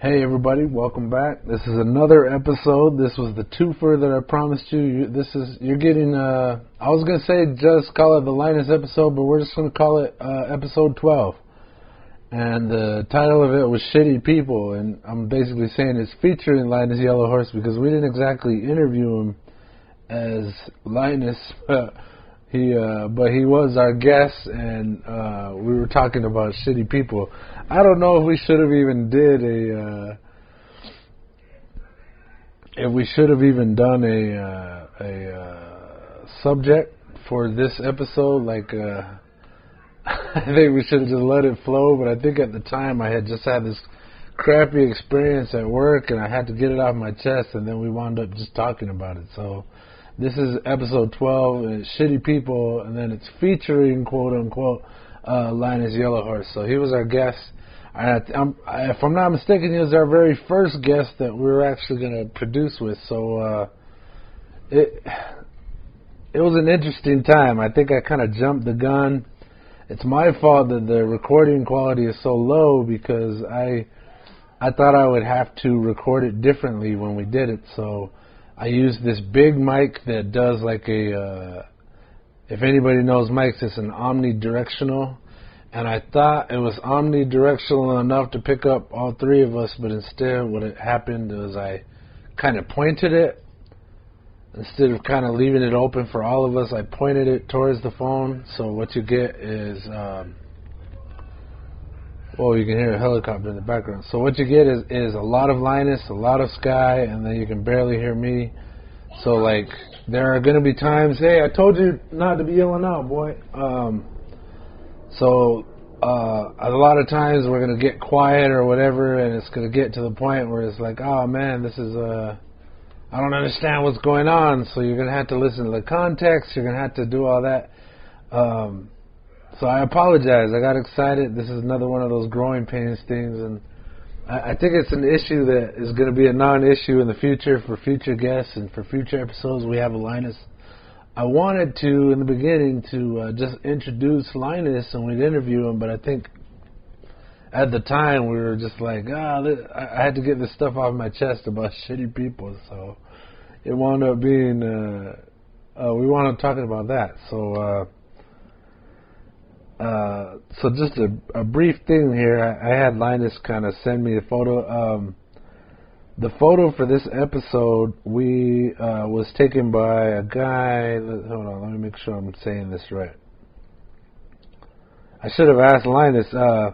Hey everybody, welcome back. This is another episode. This was the twofer that I promised you. You're getting, I was going to say just call it the Linus episode, but we're just going to call it episode 12. And the title of it was Shitty People, and I'm basically saying it's featuring Linus Yellowhorse because we didn't exactly interview him as Linus, but he was our guest, and we were talking about shitty people. I don't know if we should have even done a subject for this episode. Like, I think we should have just let it flow. But I think at the time I had just had this crappy experience at work, and I had to get it off my chest. And then we wound up just talking about it. So this is episode 12, and it's Shitty People, and then it's featuring quote unquote Linus Yellowhorse. So he was our guest. If I'm not mistaken, he was our very first guest that we were actually going to produce with. So it was an interesting time. I think I kind of jumped the gun. It's my fault that the recording quality is so low because I thought I would have to record it differently when we did it. So I used this big mic that does like if anybody knows mics, it's an omnidirectional. And I thought it was omnidirectional enough to pick up all three of us, but instead what had happened was I kind of pointed it. Instead of kind of leaving it open for all of us, I pointed it towards the phone. So what you get is, you can hear a helicopter in the background. So what you get is a lot of Linus, a lot of Sky, and then you can barely hear me. So like there are going to be times, hey, I told you not to be yelling out, boy. So a lot of times we're going to get quiet or whatever, and it's going to get to the point where it's like, oh man, this is I don't understand what's going on. So you're going to have to listen to the context. You're going to have to do all that. So I apologize. I got excited. This is another one of those growing pains things, and I think it's an issue that is going to be a non-issue in the future for future guests and for future episodes. We have a Linus. I wanted to, in the beginning, to just introduce Linus and we'd interview him, but I think at the time we were just like, I had to get this stuff off my chest about shitty people, so it wound up being, we wound up talking about that. So just a brief thing here, I had Linus kind of send me a photo. The photo for this episode was taken by a guy. Hold on, let me make sure I'm saying this right. I should have asked Linus. The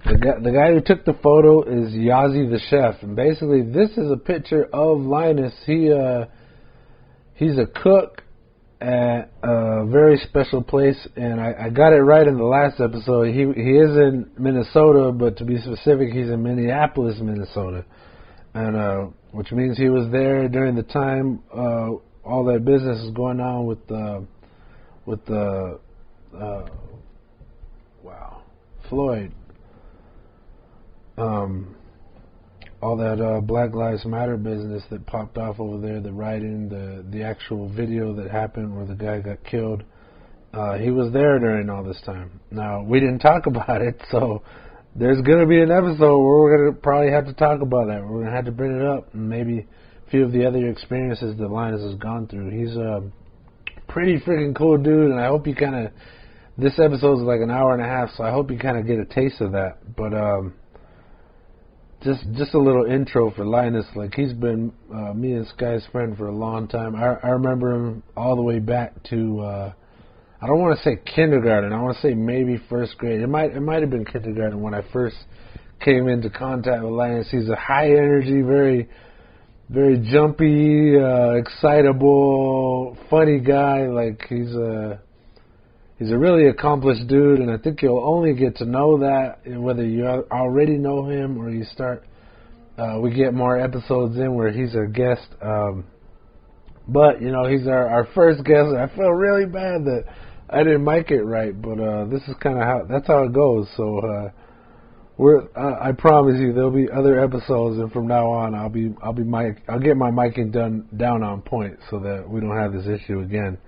guy who took the photo is Yazzie the chef, and basically this is a picture of Linus. He's a cook at a very special place, and I got it right in the last episode. He is in Minnesota, but to be specific, he's in Minneapolis, Minnesota. And which means he was there during the time all that business is going on with Floyd, all that Black Lives Matter business that popped off over there, the writing, the actual video that happened where the guy got killed. He was there during all this time. Now we didn't talk about it, so there's going to be an episode where we're going to probably have to talk about that. We're going to have to bring it up, and maybe a few of the other experiences that Linus has gone through. He's a pretty freaking cool dude, and I hope you kind of, this episode is like an hour and a half, so I hope you kind of get a taste of that. But just a little intro for Linus. Like, he's been me and Sky's friend for a long time. I remember him all the way back to I don't want to say kindergarten. I want to say maybe first grade. It might have been kindergarten when I first came into contact with Linus. He's a high energy, very, very jumpy, excitable, funny guy. Like, he's a really accomplished dude, and I think you'll only get to know that whether you already know him or you start. We get more episodes in where he's our guest. But he's our first guest. I feel really bad that I didn't mic it right, but this is kind of that's how it goes. So I promise you there'll be other episodes, and from now on I'll get my micing down on point so that we don't have this issue again.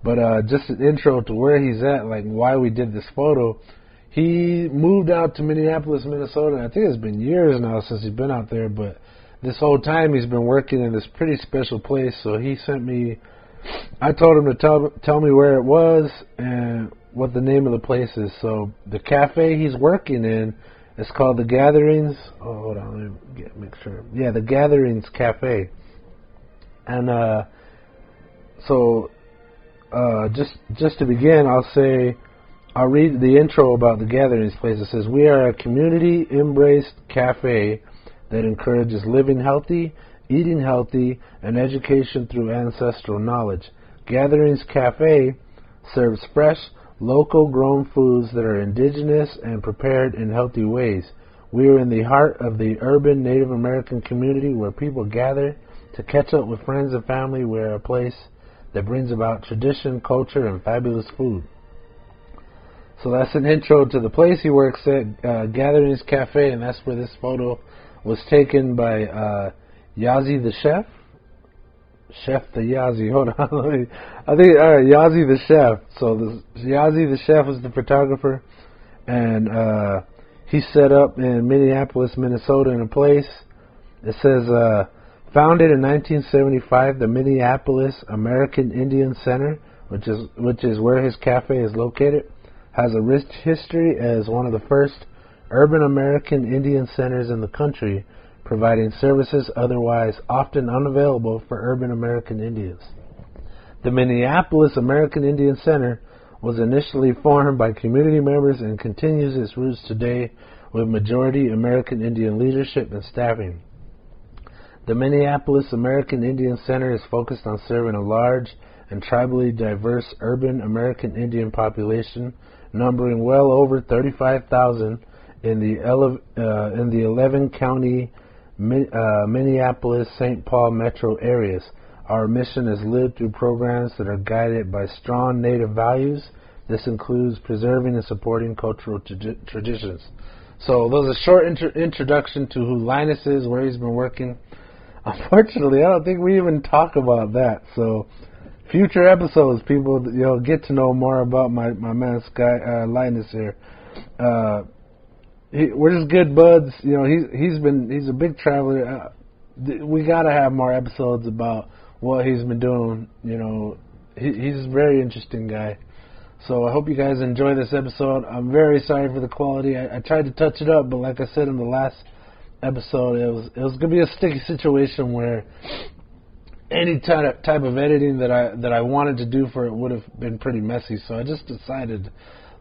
But just an intro to where he's at, like why we did this photo. he moved out to Minneapolis, Minnesota. And I think it's been years now since he's been out there, but this whole time he's been working in this pretty special place. So he sent me. I told him to tell me where it was and what the name of the place is. So the cafe he's working in is called The Gatherings. Oh, hold on, let me make sure. Yeah, The Gatherings Cafe. And just to begin, I'll read the intro about The Gatherings place. It says, "We are a community-embraced cafe that encourages living healthy, eating healthy, and education through ancestral knowledge. Gatherings Cafe serves fresh, local grown foods that are indigenous and prepared in healthy ways. We are in the heart of the urban Native American community where people gather to catch up with friends and family. We're a place that brings about tradition, culture, and fabulous food." So that's an intro to the place he works at, Gatherings Cafe, and that's where this photo was taken by Yazi the Chef. Chef the Yazi. Hold on. I think Yazi the Chef. So Yazi the Chef is the photographer, and he set up in Minneapolis, Minnesota, in a place. It says, founded in 1975, the Minneapolis American Indian Center, which is where his cafe is located, has a rich history as one of the first urban American Indian centers in the country, providing services otherwise often unavailable for urban American Indians. The Minneapolis American Indian Center was initially formed by community members and continues its roots today with majority American Indian leadership and staffing. The Minneapolis American Indian Center is focused on serving a large and tribally diverse urban American Indian population, numbering well over 35,000 in the 11-county Minneapolis-St. Paul metro areas. Our mission is lived through programs that are guided by strong Native values. This includes preserving and supporting cultural traditions. So those are a short introduction to who Linus is, where he's been working. Unfortunately, I don't think we even talk about that. So future episodes, people, get to know more about my man Linus here. We're just good buds. He's a big traveler. We gotta have more episodes about what he's been doing. He's a very interesting guy. So I hope you guys enjoy this episode. I'm very sorry for the quality. I tried to touch it up, but like I said in the last episode, it was gonna be a sticky situation where any type of editing that I wanted to do for it would have been pretty messy. So I just decided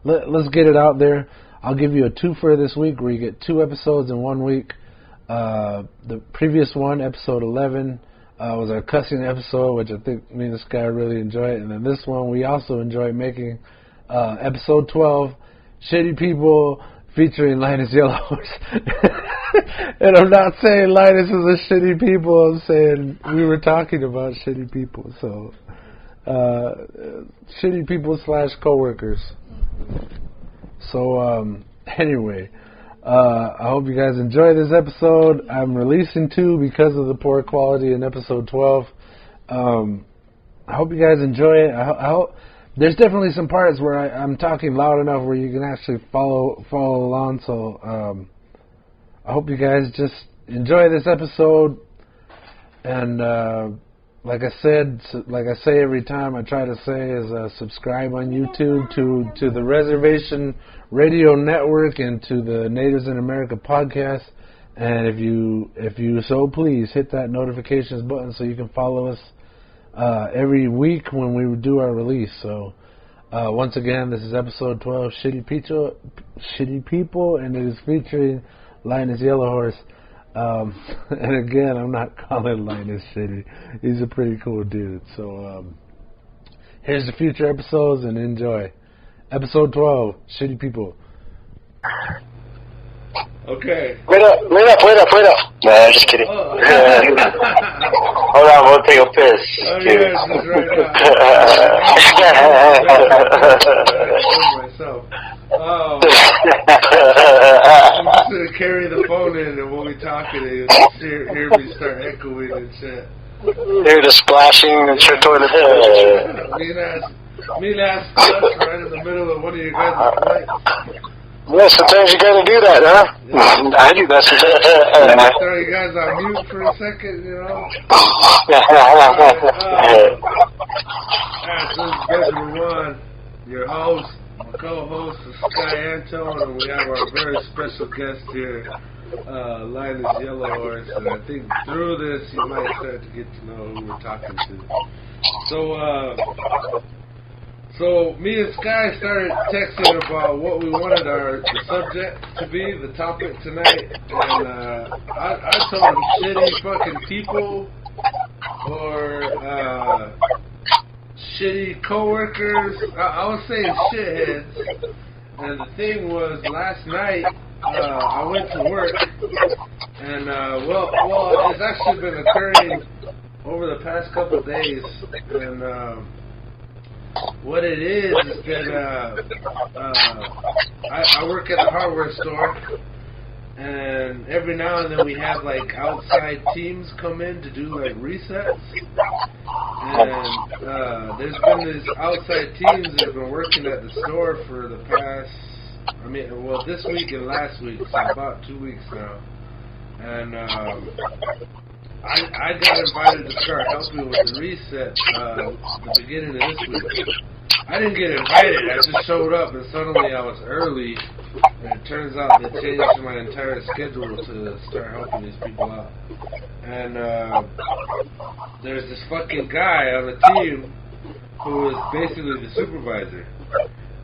let's get it out there. I'll give you a twofer this week where you get 2 episodes in 1 week. The previous one, episode 11, was our cussing episode, which I think me and this guy really enjoyed. And then this one we also enjoyed making, episode 12, Shitty People, featuring Linus Yellowhorse. And I'm not saying Linus is a shitty people, I'm saying we were talking about shitty people. So, shitty people / coworkers. So, anyway, I hope you guys enjoy this episode. I'm releasing 2 because of the poor quality in episode 12. I hope you guys enjoy it. I hope there's definitely some parts where I'm talking loud enough where you can actually follow along. So, I hope you guys just enjoy this episode. And, like I say every time, I try to say is subscribe on YouTube to the Reservation Radio Network and to the Natives in America podcast. And if you so please, hit that notifications button so you can follow us every week when we do our release. So once again, this is episode 12, Shitty People, and it is featuring Linus Yellowhorse. And again, I'm not calling Linus shitty. He's a pretty cool dude. So here's the future episodes and enjoy. Episode 12, Shitty People. Okay. Wait up. Nah, just kidding. Oh. Hold on, we'll take a piss. Oh, yeah, just right now. Myself. Oh. I'm just going to carry the phone in, and when we talking, you'll hear me start echoing and shit. Hear the splashing and your toilet. Mean ass nuts right in the middle of one of your guys' flights. Yeah, sometimes you gotta do that, huh? Yeah. I do that sometimes. Throw you guys on mute for a second, you know? Alright, so this is Benjamin One, your host. My co-host is Sky Antone, and we have our very special guest here, Linus Yellowhorse. And I think through this, you might start to get to know who we're talking to. So me and Sky started texting about what we wanted the subject to be, the topic tonight, and I told him shitty fucking people or shitty coworkers. I was saying shitheads, and the thing was, last night I went to work, and well, it's actually been occurring over the past couple of days, and what it is that I work at a hardware store, and every now and then we have like outside teams come in to do like resets, and there's been these outside teams that have been working at the store for the past, this week and last week, so about 2 weeks now, and I got invited to start helping with the reset the beginning of this week. I didn't get invited, I just showed up, and suddenly I was early, and it turns out they changed my entire schedule to start helping these people out. And there's this fucking guy on the team who is basically the supervisor.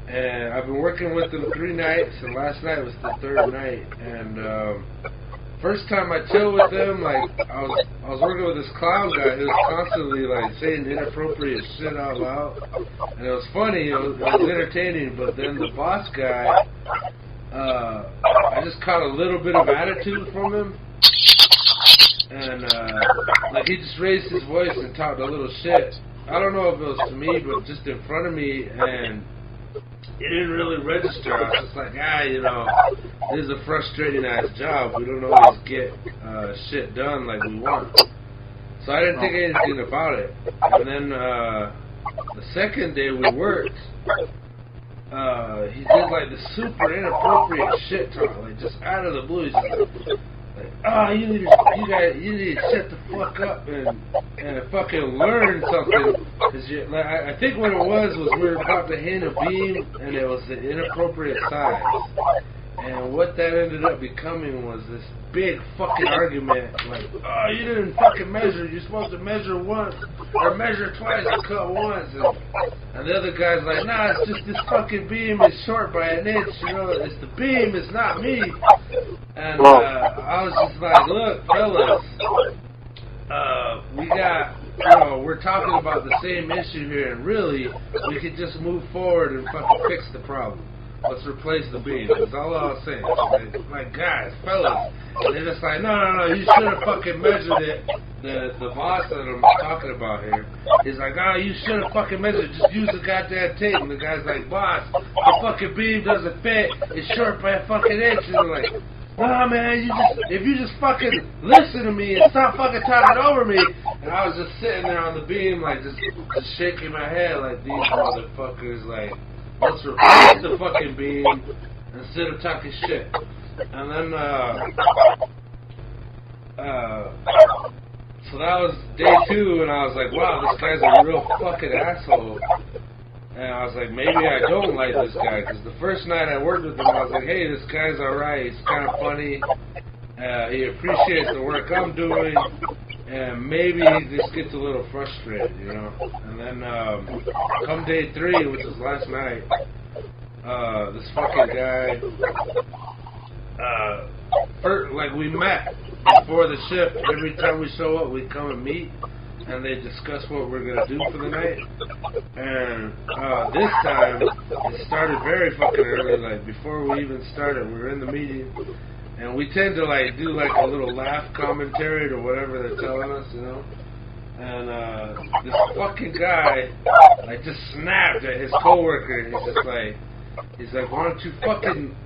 And I've been working with him 3 nights, and last night was the 3rd night, and first time I chilled with him, like, I was working with this clown guy who was constantly, like, saying inappropriate shit out loud. And it was funny, it was entertaining, but then the boss guy, I just caught a little bit of attitude from him. And, like, he just raised his voice and talked a little shit. I don't know if it was to me, but just in front of me, and it didn't really register. I was just like, this is a frustrating ass job. We don't always get shit done like we want. So I didn't think anything about it. And then the second day we worked, he did like the super inappropriate shit talk, like just out of the blue. He's just like, you need to shut the fuck up and fucking learn something. Cause I think what it was we were about to hit a beam, and it was an inappropriate size. And what that ended up becoming was this big fucking argument, like, you didn't fucking measure, you're supposed to measure once, or measure twice and cut once, and the other guy's like, nah, it's just this fucking beam is short by an inch, it's the beam, it's not me. And I was just like, look, fellas, we got, we're talking about the same issue here, and really, we could just move forward and fucking fix the problem. Let's replace the beam. That's all I was saying. Like, guys, fellas. And they're just like, no, you should have fucking measured it. The boss that I'm talking about here, he's like, you should have fucking measured it. Just use the goddamn tape. And the guy's like, boss, the fucking beam doesn't fit. It's short by a fucking inch. And they're like, nah, man, if you just fucking listen to me and stop fucking talking over me. And I was just sitting there on the beam, like, just shaking my head like, these motherfuckers, like, let's replace the fucking beam instead of talking shit. And then, so that was day 2, and I was like, wow, this guy's a real fucking asshole. And I was like, maybe I don't like this guy, because the first night I worked with him, I was like, hey, this guy's alright, he's kind of funny, he appreciates the work I'm doing, and maybe he just gets a little frustrated, And then, come day 3, which was last night, this fucking guy, we met before the shift. Every time we show up, we come and meet, and they discuss what we're going to do for the night. And this time, it started very fucking early, like, before we even started, we were in the meeting. And we tend to, like, do, like, a little laugh commentary to whatever they're telling us, And this fucking guy, like, just snapped at his coworker, and he's like, why don't you fucking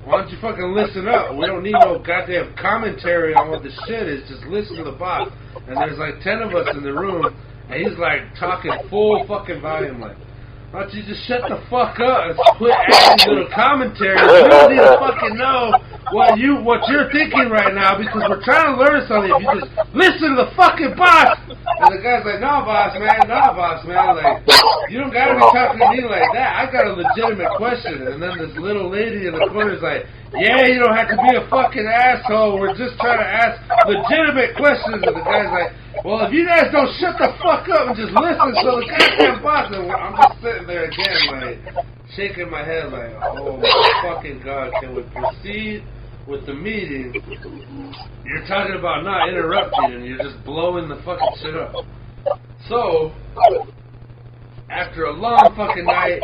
listen up? We don't need no goddamn commentary on what the shit is. Just listen to the boss. And there's, like, 10 of us in the room, and he's, like, talking full fucking volume, like, Why don't you just shut the fuck up and quit adding little commentaries? We don't need to fucking know what you're thinking right now because we're trying to learn something. If you just listen to the fucking boss. And the guy's like, no, boss, man. Like, you don't gotta be talking to me like that. I got a legitimate question. And then this little lady in the corner's like, yeah, you don't have to be a fucking asshole. We're just trying to ask legitimate questions. And the guy's like, well, if you guys don't shut the fuck up and just listen so the goddamn boss, and I'm just sitting there again, like, shaking my head like, oh my fucking God, can we proceed with the meeting? You're talking about not interrupting and you're just blowing the fucking shit up. So, after a long fucking night,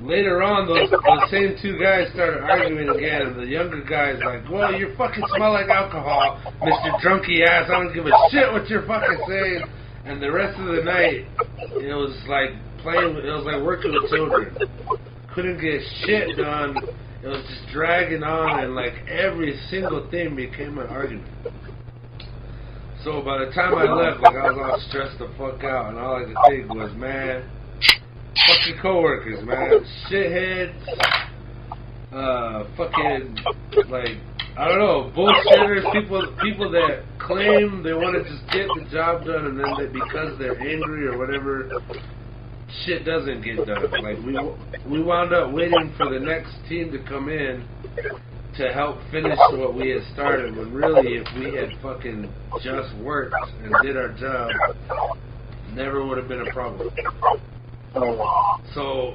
later on, those same two guys started arguing again, and the younger guy's like, well, you fucking smell like alcohol, Mr. Drunky ass, I don't give a shit what you're fucking saying. And the rest of the night, it was like working with children. Couldn't get shit done. It was just dragging on, and like every single thing became an argument. So by the time I left, like I was all stressed the fuck out, and all I could think was, man, fuck your coworkers, man. Shitheads. Fucking, like, I don't know, bullshitters, people that claim they want to just get the job done, and then because they're angry or whatever, shit doesn't get done. Like, we wound up waiting for the next team to come in to help finish what we had started, when really, if we had fucking just worked and did our job, never would have been a problem. So,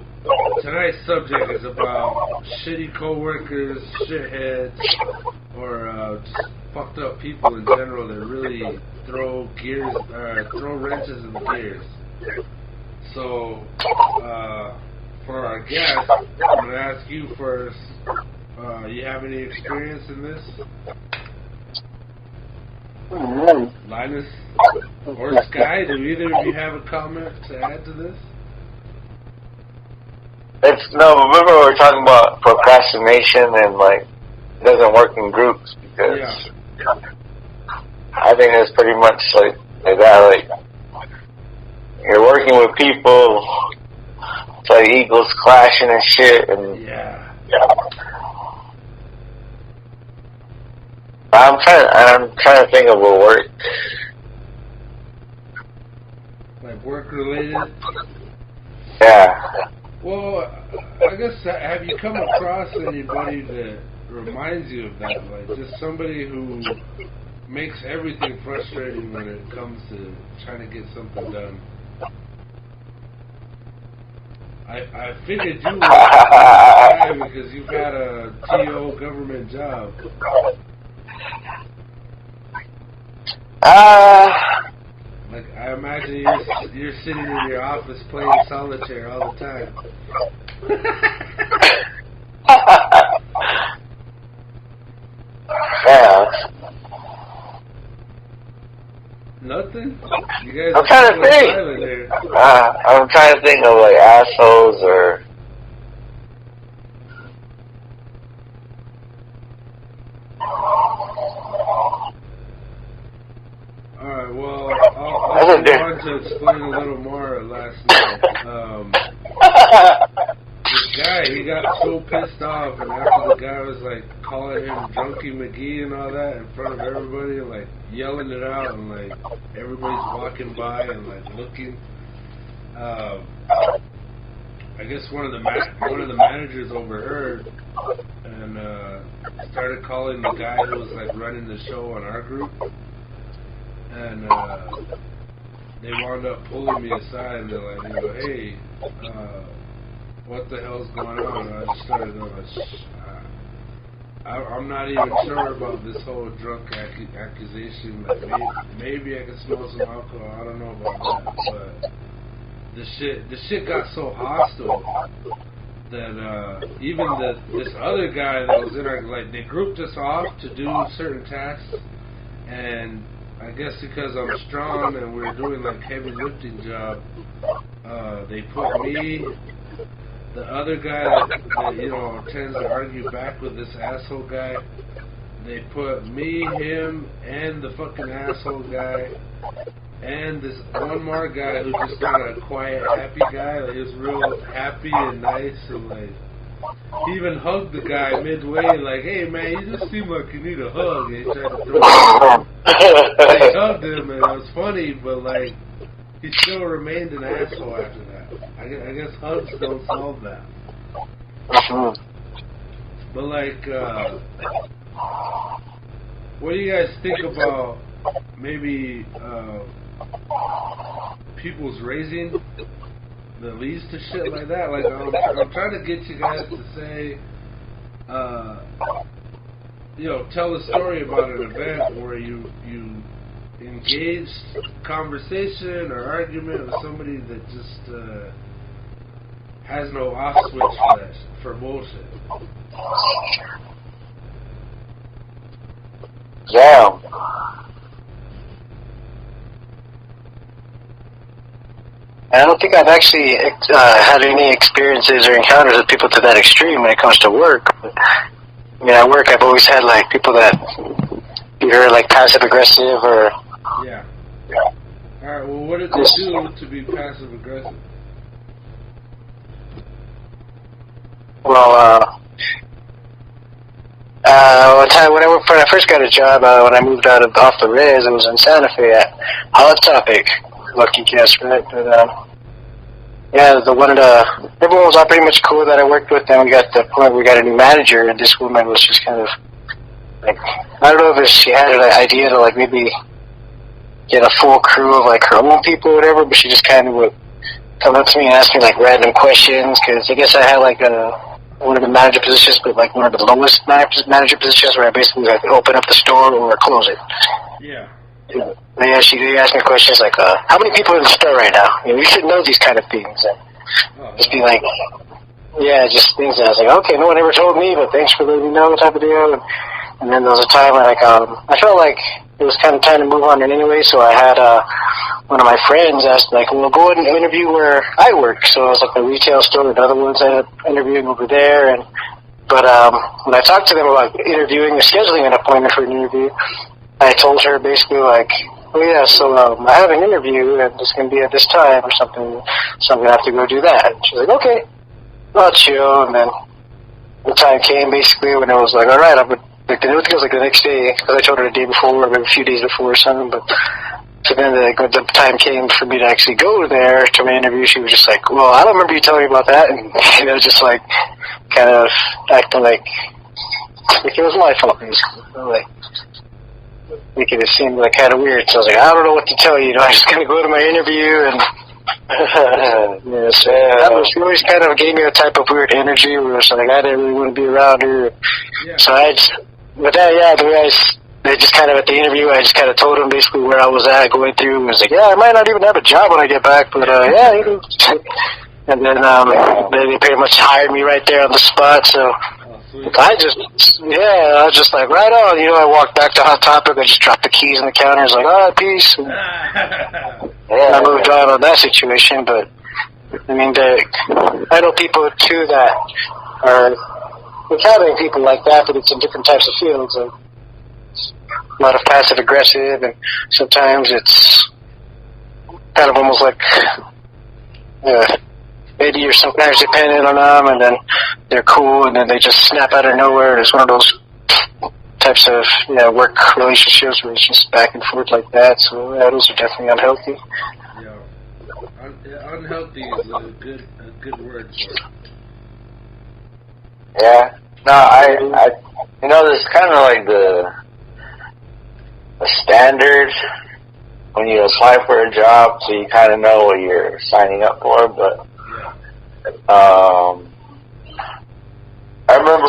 tonight's subject is about shitty coworkers, shitheads, or just fucked up people in general that really throw wrenches in the gears. So, for our guest, I'm going to ask you first, you have any experience in this? Linus or Sky, do either of you have a comment to add to this? Remember we were talking about procrastination and like it doesn't work in groups because I think it's pretty much like that. Like you're working with people, it's like egos clashing and shit, and I'm trying to think of a word. Like work related? Yeah. Well, I guess, have you come across anybody that reminds you of that? Like, just somebody who makes everything frustrating when it comes to trying to get something done. I figured you were a guy because you've had a TO government job. Like, I imagine you're sitting in your office playing solitaire all the time. Yeah. Nothing? You guys I'm trying to think. I'm trying to think of like assholes or. Alright, well, I'll want to explain a little more last night. This guy, he got so pissed off, and after the guy was like calling him Drunky McGee and all that in front of everybody, and like yelling it out, and like everybody's walking by and like looking. I guess one of the managers overheard and started calling the guy who was like running the show on our group. And they wound up pulling me aside and they're like, hey, what the hell's going on? And I just started going, I'm not even sure about this whole drunk accusation. Like maybe I can smell some alcohol. I don't know about that. But the shit got so hostile that even this other guy that was in our, like, they grouped us off to do certain tasks, and I guess because I'm strong and we're doing like heavy lifting job, they put me, the other guy that you know tends to argue back with this asshole guy, they put me, him, and the fucking asshole guy and this one more guy who's just kind of a quiet, happy guy. Like, he was real happy and nice, and like he even hugged the guy midway. Like, hey man, you just seem like you need a hug. And he tried to throw him. He hugged him, and it was funny, but like he still remained an asshole after that. I guess hugs don't solve that. But like, what do you guys think about maybe people's raising that leads to shit like that? Like, I'm trying to get you guys to say, tell a story about an event where you engaged conversation or argument with somebody that just has no off switch for bullshit. Yeah. I don't think I've actually had any experiences or encounters with people to that extreme when it comes to work. But, I mean, at work, I've always had like people that either like passive aggressive or. Yeah. All right. Well, what did they do to be passive aggressive? Well, one time when I first got a job, when I moved off the res, it was in Santa Fe at Hot Topic. Lucky guess, right? But yeah, everyone was all pretty much cool that I worked with. Then we got to the point where we got a new manager, and this woman was just kind of like, I don't know if she had an idea to like maybe get a full crew of like her own people or whatever, but she just kind of would come up to me and ask me like random questions, because I guess I had like one of the manager positions, but like one of the lowest manager positions where I basically like open up the store or close it. Yeah. Yeah, she asked me questions like, how many people are in the store right now? You should know these kind of things. And just be like, yeah, just things that I was like, okay, no one ever told me, but thanks for letting me know, type of deal. And then there was a time where like, I felt like it was kind of time to move on in anyway, so I had one of my friends asked like, well, go and interview where I work. So it was like the retail store and other ones I ended up interviewing over there. But when I talked to them about interviewing or scheduling an appointment for an interview, I told her basically like, oh yeah, so I have an interview and it's going to be at this time or something, so I'm going to have to go do that. And she's like, okay, I'll chill. And then the time came basically when it was like, all right, I think it was like the next day, because I told her the day before or maybe a few days before or something, but so then the time came for me to actually go there to my interview. She was just like, well, I don't remember you telling me about that, and just like kind of acting like it was my fault, basically. Like, making it seem like kind of weird. So I was like, I don't know what to tell you. I just kind of go to my interview, and that was always kind of gave me a type of weird energy where it was like I didn't really want to be around her. Yeah. So they just kind of at the interview, I just kind of told them basically where I was at going through. I was like, yeah, I might not even have a job when I get back, but yeah. And then they pretty much hired me right there on the spot. So. I was just like, right on. I walked back to Hot Topic. I just dropped the keys on the counter. I was like, all right, peace. And I moved on that situation. But, I mean, I know people, too, that are encountering people like that, but it's in different types of fields. And a lot of passive-aggressive, and sometimes it's kind of almost like maybe you're sometimes dependent on them, and then they're cool, and then they just snap out of nowhere. It's one of those types of work relationships where it's just back and forth like that. So those are definitely unhealthy. Yeah, unhealthy is a good word for it. Yeah. No, I there's kind of like the standard when you apply for a job, so you kind of know what you're signing up for, but. I remember,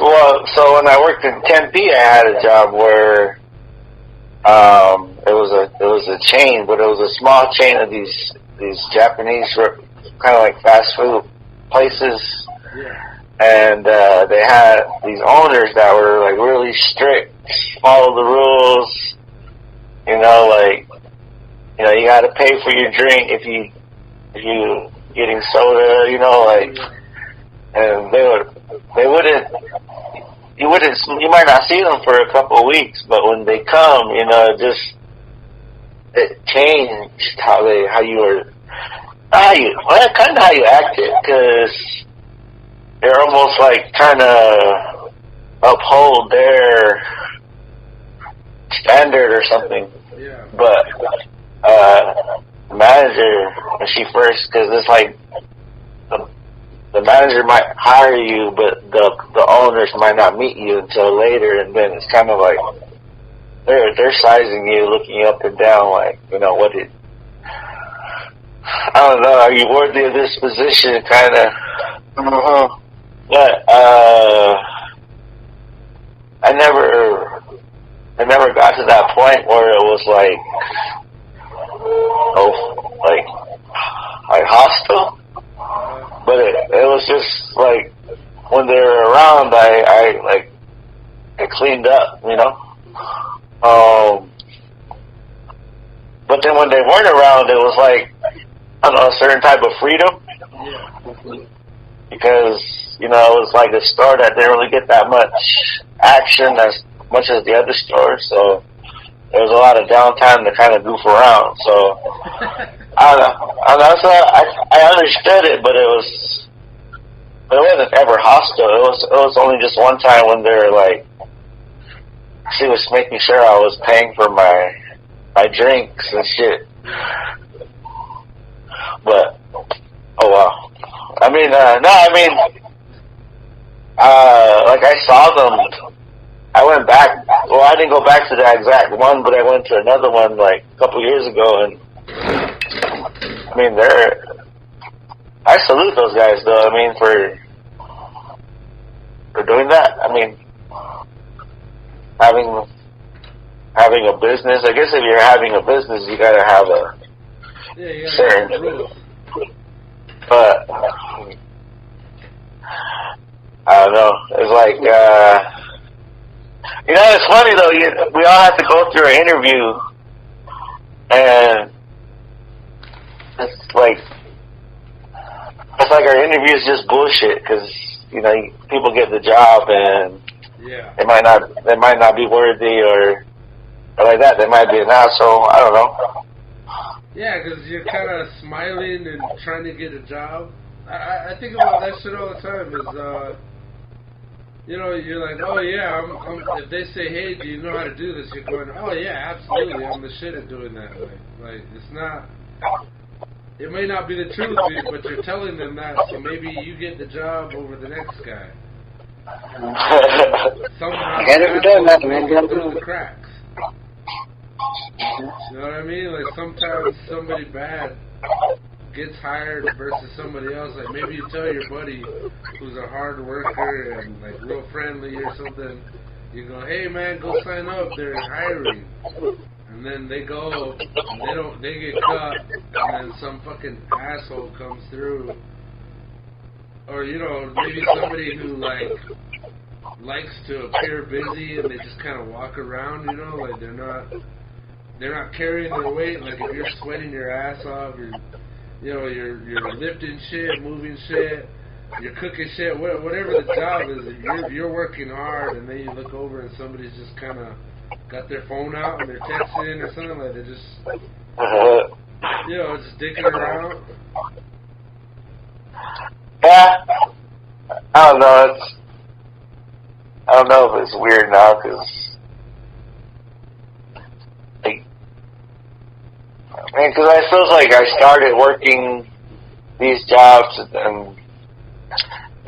so when I worked in Tempe, I had a job where it was a chain, but it was a small chain of these Japanese kind of like fast food places. Yeah. And they had these owners that were like really strict, follow the rules. You got to pay for your drink if you getting soda, and you might not see them for a couple of weeks, but when they come, it it changed how you were, kind of how you acted, because they're almost like trying to uphold their standard or something. Yeah. But the manager, when she first, because it's like the manager might hire you, but the owners might not meet you until later, and then it's kind of like they're sizing you, looking you up and down, like, you know, what did, I don't know, are you worthy of this position, kind of. But I never got to that point where it was like hostile. But it was just like when they were around, I cleaned up, you know. But then when they weren't around, it was like, I don't know, a certain type of freedom. Because, you know, it was like a store that didn't really get that much action as much as the other stores, so there was a lot of downtime to kind of goof around. So I don't know. So I understood it, but it wasn't ever hostile. It was only just one time when they were like, she was making sure I was paying for my drinks and shit. But oh wow. I mean, like I saw them. I went back. Well, I didn't go back to that exact one, but I went to another one like a couple years ago, and I mean, I salute those guys, though. I mean, for doing that. I mean, having a business. I guess if you're having a business, you gotta have a certain rules. But I don't know. It's like, you know, it's funny though. We all have to go through an interview, and it's like our interview is just bullshit, because you know, people get the job and they might not be worthy or like that. They might be an asshole. I don't know. Yeah, because you're kind of smiling and trying to get a job. I think about that shit all the time. Is you know, you're like, oh yeah, I'm if they say, hey, do you know how to do this? You're going, oh yeah, absolutely, I'm the shit at doing that. Like it's not. It may not be the truth, but you're telling them that, so maybe you get the job over the next guy. Somehow, through the cracks. You know what I mean? Like sometimes somebody bad gets hired versus somebody else. Like maybe you tell your buddy who's a hard worker and like real friendly or something. You go, hey man, go sign up. They're hiring. And then they go, and they get cut, and then some fucking asshole comes through. Or, you know, maybe somebody who, like, likes to appear busy and they just kind of walk around, you know, like they're not carrying their weight. Like if you're sweating your ass off, you're lifting shit, moving shit, you're cooking shit, whatever the job is, you're working hard, and then you look over and somebody's just kind of got their phone out and they're texting or something, like they're just, you know, just dicking around. Yeah, I don't know. I don't know if it's weird now, because I feel like I started working these jobs and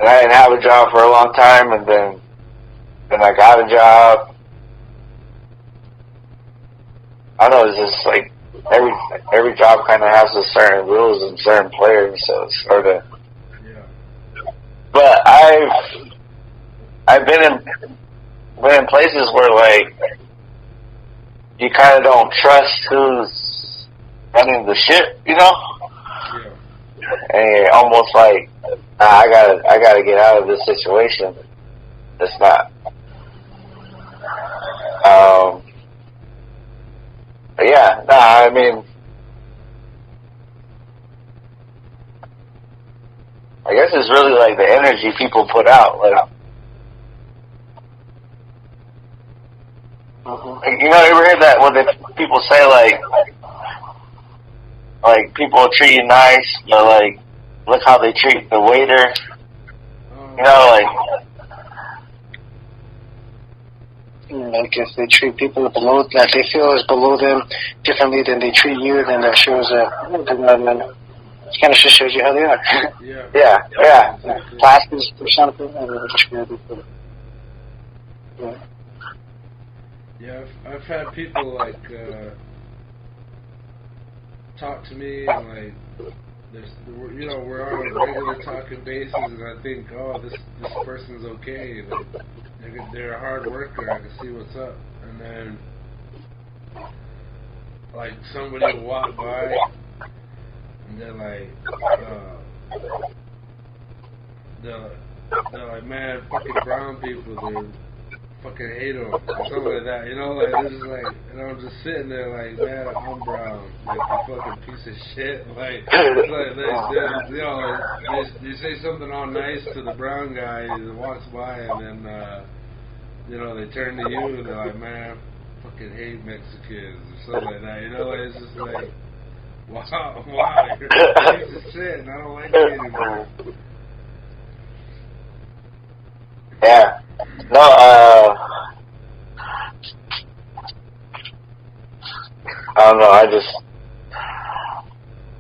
I didn't have a job for a long time, and then I got a job. I don't know, it's just like every job kind of has a certain rules and certain players, so it's sort of. Yeah. But I've been in places where like you kind of don't trust who's running the ship, you know. Yeah. And you're almost like, I gotta get out of this situation. It's not. Yeah, I mean, I guess it's really like the energy people put out. Like, you know, you ever heard that when people say like, like people treat you nice, but like look how they treat the waiter. You know, like if they treat people below that they feel is below them differently than they treat you, then that shows that kind of just shows you how they are. Yeah. Classes or something. Yeah, I've had people like talk to me and like, we're on a regular talking basis, and I think, oh, this person's okay. They're a hard worker. I can see what's up, and then like somebody will walk by, and they're like, they're like, man, fucking brown people, they fucking hate them, or something like that, like, they're just like, and I'm just sitting there like, man, I'm brown, like, you fucking piece of shit, like they say something all nice to the brown guy that walks by, and then, they turn to you, and they're like, man, I fucking hate Mexicans, or something like that, like, it's just like, wow, you're a piece of shit, and I don't like you anymore. Yeah. No, I don't know,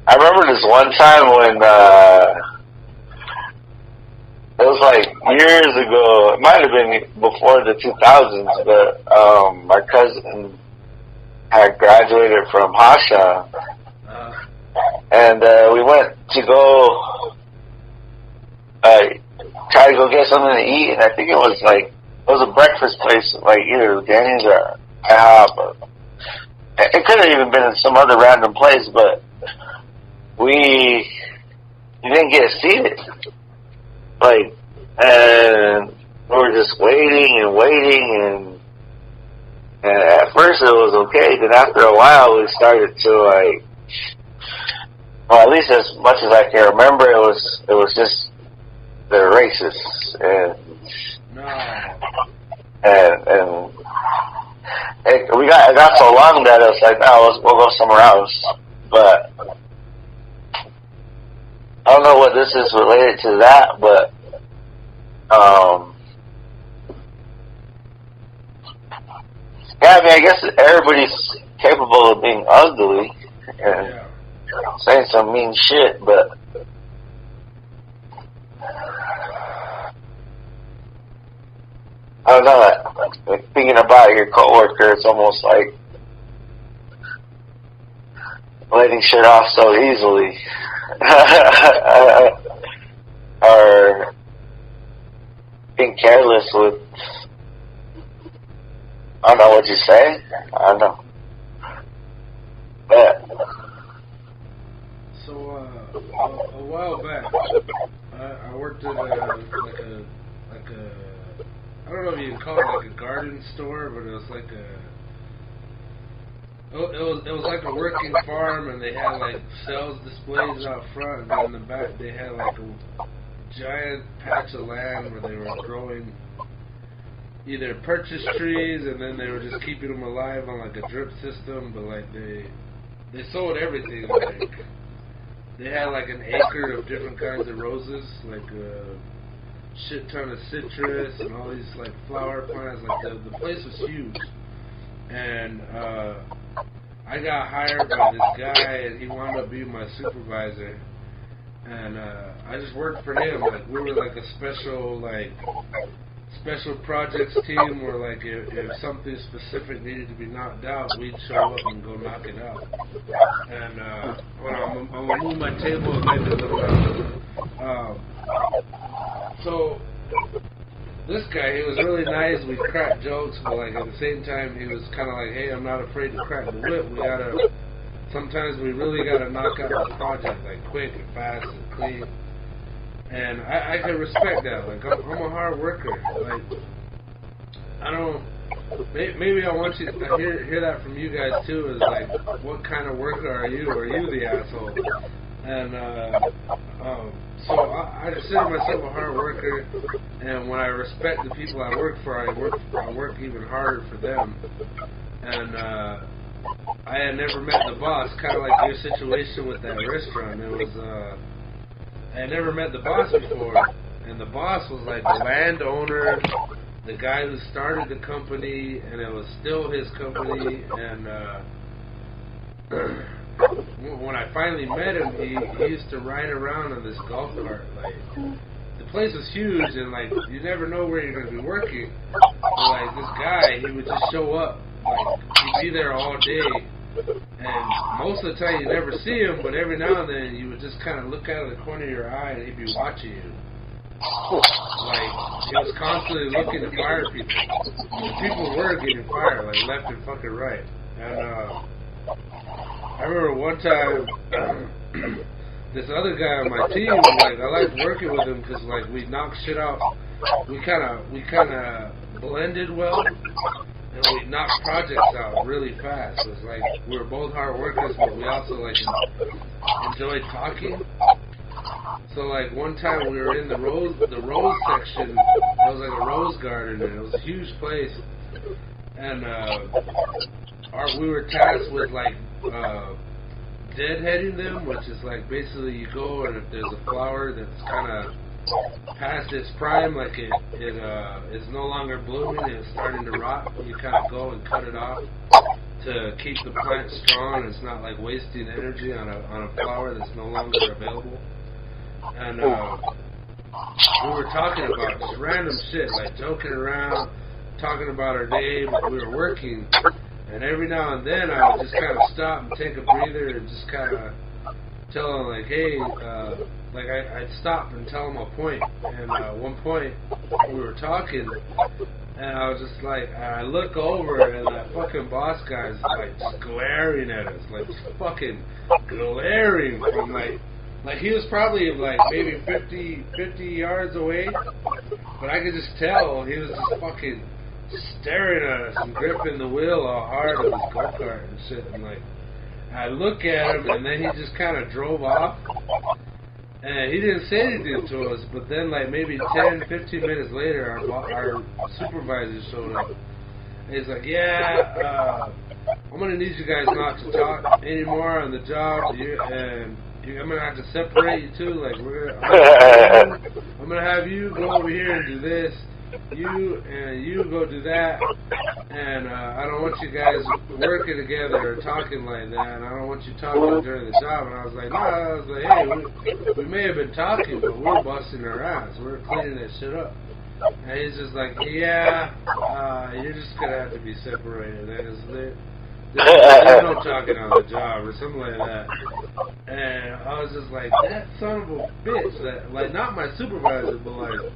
I remember this one time when, it was like years ago, it might have been before the 2000s, but, my cousin had graduated from Hasha, and, we went to go, try to go get something to eat, and I think it was a breakfast place, like either Denny's or IHOP. It could have even been in some other random place, but we didn't get seated. Like, and we were just waiting, and at first it was okay, then after a while we started to like, well, at least as much as I can remember, it was just, they're racist, and it got so long that it was like, no, we'll go somewhere else. But I don't know what this is related to that, but yeah, I mean, I guess everybody's capable of being ugly and saying some mean shit, but I don't know, like thinking about your coworker, it's almost like letting shit off so easily. Or being careless with, I don't know what you say, I don't know. But so, a while back, I worked at like a I don't know if you can call it like a garden store, but it was like it was like a working farm, and they had like sales displays out front, and then in the back they had like a giant patch of land where they were growing either purchase trees, and then they were just keeping them alive on like a drip system, but like they sold everything. Like they had like an acre of different kinds of roses, like shit ton of citrus and all these like flower plants. Like the place was huge, and I got hired by this guy, and he wound up being my supervisor, and I just worked for him. Like we were like a special projects team, where like if something specific needed to be knocked out, we'd show up and go knock it out. And I'm gonna move my table and make it a little so this guy, he was really nice. We cracked jokes, but like at the same time, he was kind of like, "Hey, I'm not afraid to crack the whip. Sometimes we really gotta knock out the project like quick and fast and clean." And I can respect that. Like I'm a hard worker. Like I don't. Maybe I want you to hear that from you guys too. Is like, what kind of worker are you? Are you the asshole? And so I consider myself a hard worker, and when I respect the people I work for, I work even harder for them. And I had never met the boss, kind of like your situation with that restaurant. It was, I had never met the boss before, and the boss was like the landowner, the guy who started the company, and it was still his company, and when I finally met him, he used to ride around on this golf cart. Like, the place was huge, and like, you never know where you're going to be working. So, like, this guy, he would just show up. Like, he'd be there all day, and most of the time you never see him, but every now and then you would just kind of look out of the corner of your eye, and he'd be watching you. Like, he was constantly looking to fire people. And people were getting fired, like, left and fucking right. And, I remember one time, this other guy on my team, like, I liked working with him because, like, we knocked shit out. We kind of blended well, and we knocked projects out really fast. It was like we were both hard workers, but we also, like, enjoyed talking. So, like, one time we were in the rose section. It was like a rose garden, and it was a huge place. And we were tasked with, like, deadheading them, which is like basically you go, and if there's a flower that's kind of past its prime, like it is no longer blooming and it's starting to rot, you kind of go and cut it off to keep the plant strong, and it's not like wasting energy on a flower that's no longer available. And we were talking about just random shit, like joking around, talking about our day, but we were working. And every now and then I would just kind of stop and take a breather and just kind of tell them, like, hey, like I'd stop and tell them a point. And one point we were talking, and I was just like, I look over and that fucking boss guy's like just glaring at us, like just fucking glaring from like he was probably like maybe 50 yards away, but I could just tell he was just fucking staring at us and gripping the wheel all hard of his go-kart and shit. And like, I look at him, and then he just kind of drove off, and he didn't say anything to us. But then, like, maybe 10, 15 minutes later, our supervisor showed up, and he's like, yeah, I'm gonna need you guys not to talk anymore on the job, and I'm gonna have to separate you two. Like, I'm gonna have you go over here and do this, you go do that, and I don't want you guys working together or talking like that, and I don't want you talking during the job. And I was like, no, I was like, hey, we may have been talking, but we're busting our ass, we're cleaning that shit up. And he's just like, yeah, you're just gonna have to be separated. There's no talking on the job or something like that. And I was just like, that son of a bitch, that, like, not my supervisor, but like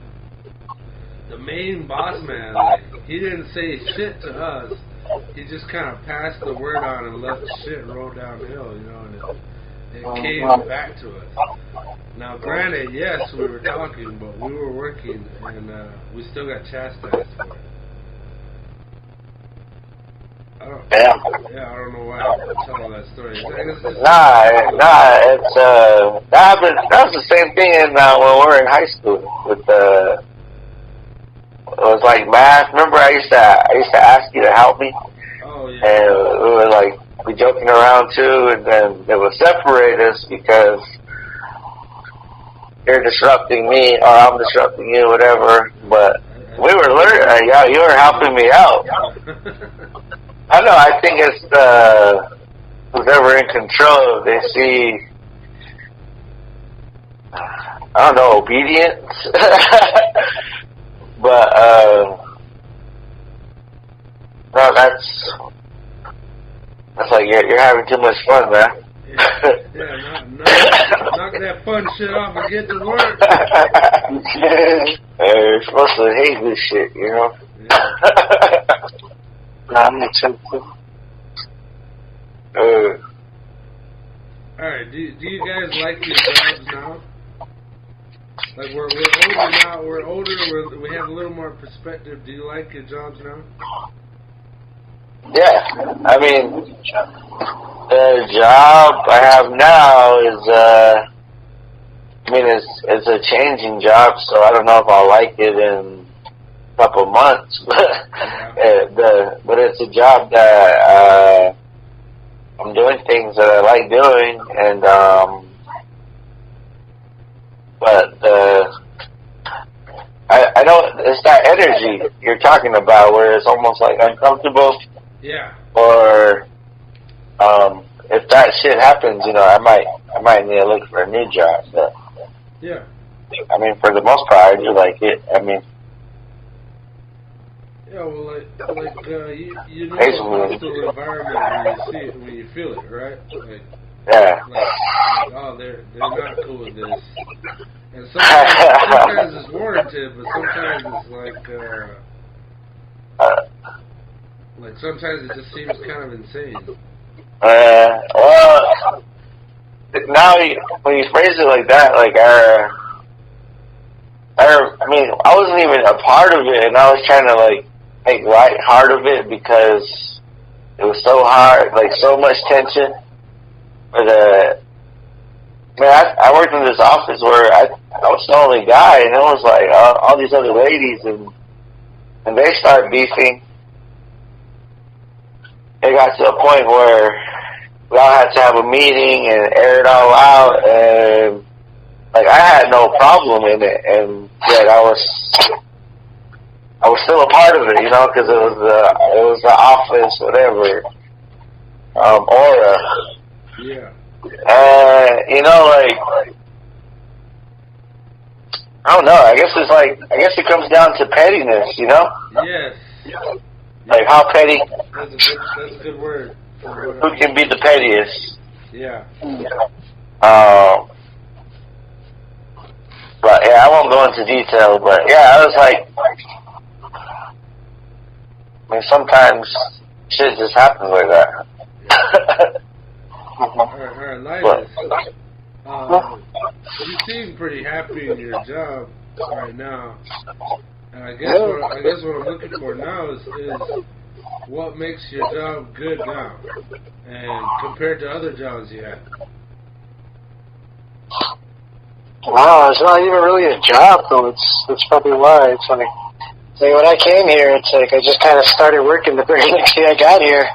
the main boss man, like, he didn't say shit to us. He just kind of passed the word on and let the shit roll downhill, you know, and it came back to us. Now, granted, yes, we were talking, but we were working, and we still got chastised for it. I don't know why I'm telling that story. It's that was the same thing when we were in high school with it was like math. Remember, I used to ask you to help me. Oh yeah. And we were like joking around too, and then it would separate us because you're disrupting me or I'm disrupting you, whatever. But we were learning. Yeah, you were helping me out. I know. I think it's who's ever in control. They see, I don't know, obedience. But no, that's like you're having too much fun, man. Yeah, knock that fun shit off and get to work. You're supposed to hate this shit, you know. Yeah. That makes sense. Alright, do you guys like your jobs now? Like, we're older now, we have a little more perspective. Do you like your jobs now? Yeah, I mean, the job I have now is, I mean, it's a changing job, so I don't know if I'll like it in a couple months, but but it's a job that I'm doing things that I like doing, and but I know it's that energy you're talking about where it's almost like uncomfortable. Yeah. Or if that shit happens, you know, I might need to look for a new job. But yeah. I mean, for the most part, I do like it. I mean. Yeah, well, you know a hostile environment when you see it, when you feel it, right? Like, yeah. Like, oh, they're not cool with this. And sometimes it's warranted, but sometimes it's like sometimes it just seems kind of insane. Well, now when you phrase it like that, like I mean, I wasn't even a part of it, and I was trying to like make light hard of it because it was so hard, like so much tension. But I worked in this office where I was the only guy, and it was like all these other ladies, and they started beefing. It got to a point where we all had to have a meeting and air it all out, and like I had no problem in it, and yet I was still a part of it, you know, because it was the office, whatever, aura. Yeah. You know, like I don't know. I guess it comes down to pettiness, you know. Yes. Like how petty. That's a good word. Who can be the pettiest? Yeah. But yeah, I won't go into detail. But yeah, I was like, I mean, sometimes shit just happens like that. Alright, Linus. You seem pretty happy in your job right now. And I guess what I'm looking for now is what makes your job good now, and compared to other jobs you had. Wow, it's not even really a job though. That's probably why. It's like when I came here, it's like I just kind of started working the very next day I got here.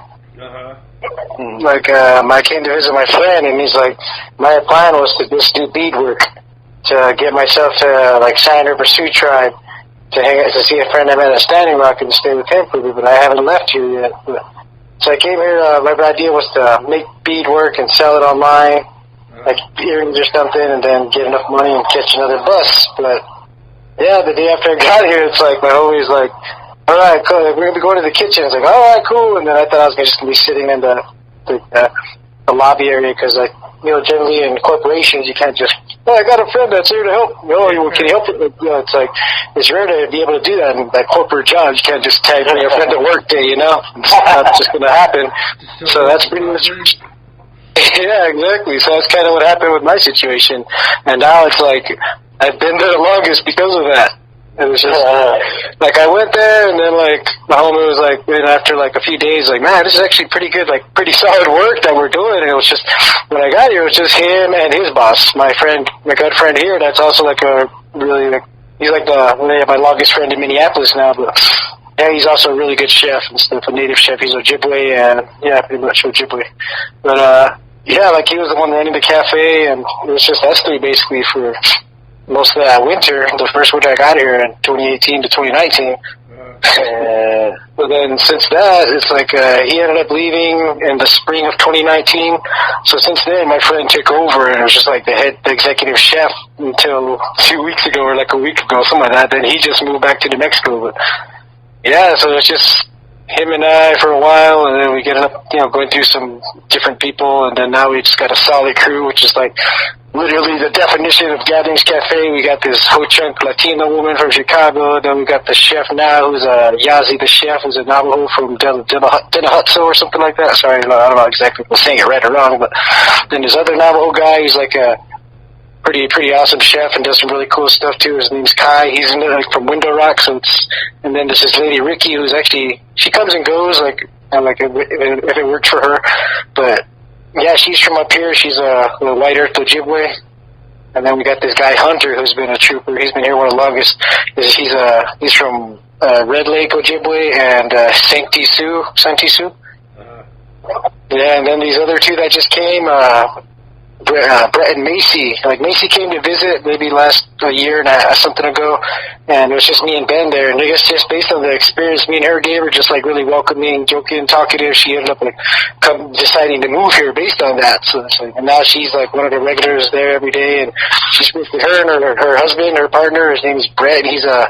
Like I came to visit my friend, and he's like, my plan was to just do bead work to get myself to like Sand River Sioux Tribe to see a friend I met at Standing Rock and stay with him for a bit, but I haven't left here yet. So I came here. My idea was to make bead work and sell it online, like earrings or something, and then get enough money and catch another bus. But yeah, the day after I got here, it's like my homie's like, all right, cool, we're gonna be going to the kitchen. It's like, all right, cool. And then I thought I was just gonna be sitting in the lobby area because, like, you know, generally in corporations you can't just, oh, I got a friend that's here to help. Oh, can you help it? You know, it's like it's rare to be able to do that in that corporate job. You can't just tag your friend to work day. You know, it's not just gonna happen. So that's pretty much. Yeah, exactly. So that's kind of what happened with my situation. And now it's like I've been there the longest because of that. It was just like I went there, and then like my homie was like, and after like a few days, like, man, this is actually pretty good, like pretty solid work that we're doing. And it was just when I got here, it was just him and his boss, my good friend here. That's also like a really like he's like my longest friend in Minneapolis now, but. Yeah, he's also a really good chef and stuff, a native chef. He's Ojibwe, and yeah, pretty much Ojibwe. But yeah, like he was the one running the cafe, and it was just us three basically for most of that winter, the first winter I got here in 2018 to 2019. But then since that, it's like he ended up leaving in the spring of 2019. So since then, my friend took over, and it was just like the executive chef until 2 weeks ago or like a week ago, something like that. Then he just moved back to New Mexico. But yeah, so it's just him and I for a while, and then we get up, you know, going through some different people, and then now we just got a solid crew, which is like literally the definition of Gatherings Cafe. We got this ho-chunk Latina woman from Chicago, then we got the chef now, who's Yazi the chef, who's a Navajo from Denahutso or something like that. Sorry, I don't know exactly if I'm saying it right or wrong, but then this other Navajo guy, he's like a pretty awesome chef and does some really cool stuff too. His name's Kai. He's from Window Rock, so and then there's this lady Ricky, who's actually, she comes and goes like if it worked for her, but yeah, she's from up here. She's a White Earth Ojibwe. And then we got this guy Hunter, who's been a trooper. He's been here one of the longest. He's from Red Lake Ojibwe and Saint Sioux. Yeah, and then these other two that just came, Brett and Macy. Like, Macy came to visit maybe last a year and something ago, and it was just me and Ben there. And I guess just based on the experience me and her gave her, just like really welcoming, joking, talkative, she ended up like deciding to move here based on that. So it's like, and now she's like one of the regulars there every day, and she's with her and her husband, her partner. His name is Brett. He's a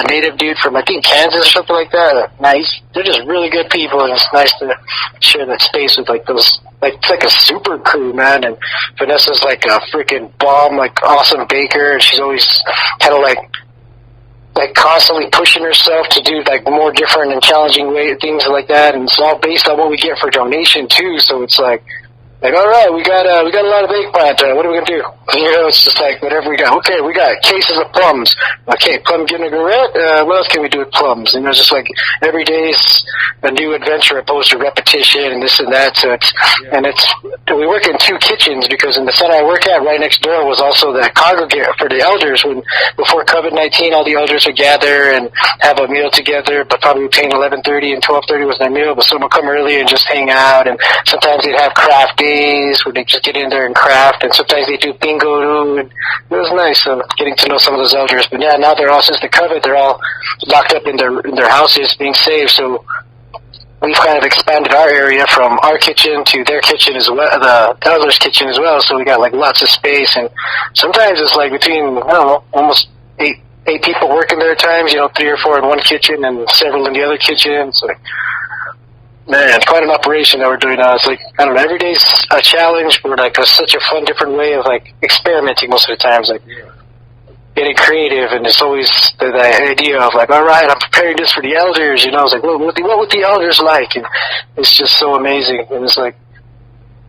native dude from I think Kansas or something like that. Nice. They're just really good people, and it's nice to share that space with like those. Like, it's like a super crew, man, and Vanessa's like a freaking bomb, like, awesome baker, and she's always kind of like constantly pushing herself to do, like, more different and challenging things like that, and it's all based on what we get for donation, too, so it's like, all right, we got a lot of eggplant. What are we gonna do? You know, it's just like whatever we got. Okay, we got cases of plums. Okay, plum vinaigrette. What else can we do with plums? And it's just like every day is a new adventure opposed to repetition and this and that. So we work in two kitchens because in the center I work at, right next door, was also the congregate for the elders. When before COVID-19, all the elders would gather and have a meal together, but probably between 11:30 and 12:30 was their meal. But some would come early and just hang out, and sometimes they'd have craft days where they just get in there and craft, and sometimes they do bingo too, and it was nice getting to know some of those elders. But yeah, now they're all, since the COVID, they're all locked up in their houses being saved, so we've kind of expanded our area from our kitchen to their kitchen as well, the elders' kitchen as well, so we got like lots of space, and sometimes it's like between, I don't know, almost eight people working there at times, 3 or 4 in one kitchen and several in the other kitchen. It's like, man, quite an operation that we're doing now. It's like, I don't know, every day's a challenge, but like such a fun, different way of like experimenting most of the times, like getting creative, and it's always the idea of like, all right, I'm preparing this for the elders, I was like, what would the elders like? And it's just so amazing, and it's like,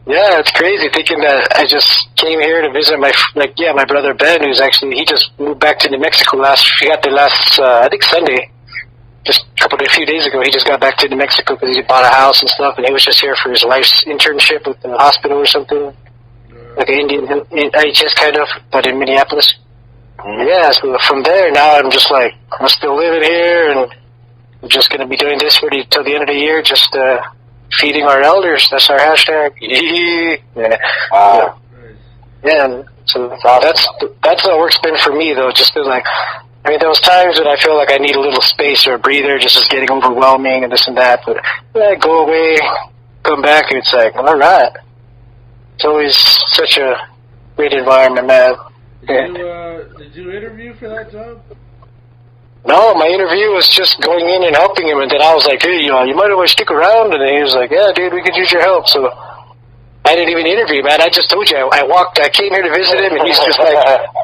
yeah, it's crazy thinking that I just came here to visit my brother Ben, who's actually, he just moved back to New Mexico he got there last, I think Sunday. Just a few days ago, he just got back to New Mexico because he bought a house and stuff, and he was just here for his wife's internship with the hospital or something, like an Indian IHS kind of, but in Minneapolis. Yeah, so from there, now I'm just like, I'm still living here, and I'm just going to be doing this till the end of the year, just feeding our elders. That's our hashtag. Yeah. Wow. Yeah, so that's how work's been for me, though, just to like, I mean, there was times when I feel like I need a little space or a breather, just as getting overwhelming and this and that, but I go away, come back, and it's like, all right. It's always such a great environment, man. Did you interview for that job? No, my interview was just going in and helping him, and then I was like, hey, you might always stick around, and he was like, yeah, dude, we could use your help, so I didn't even interview, man. I just told you, I came here to visit him, and he's just like,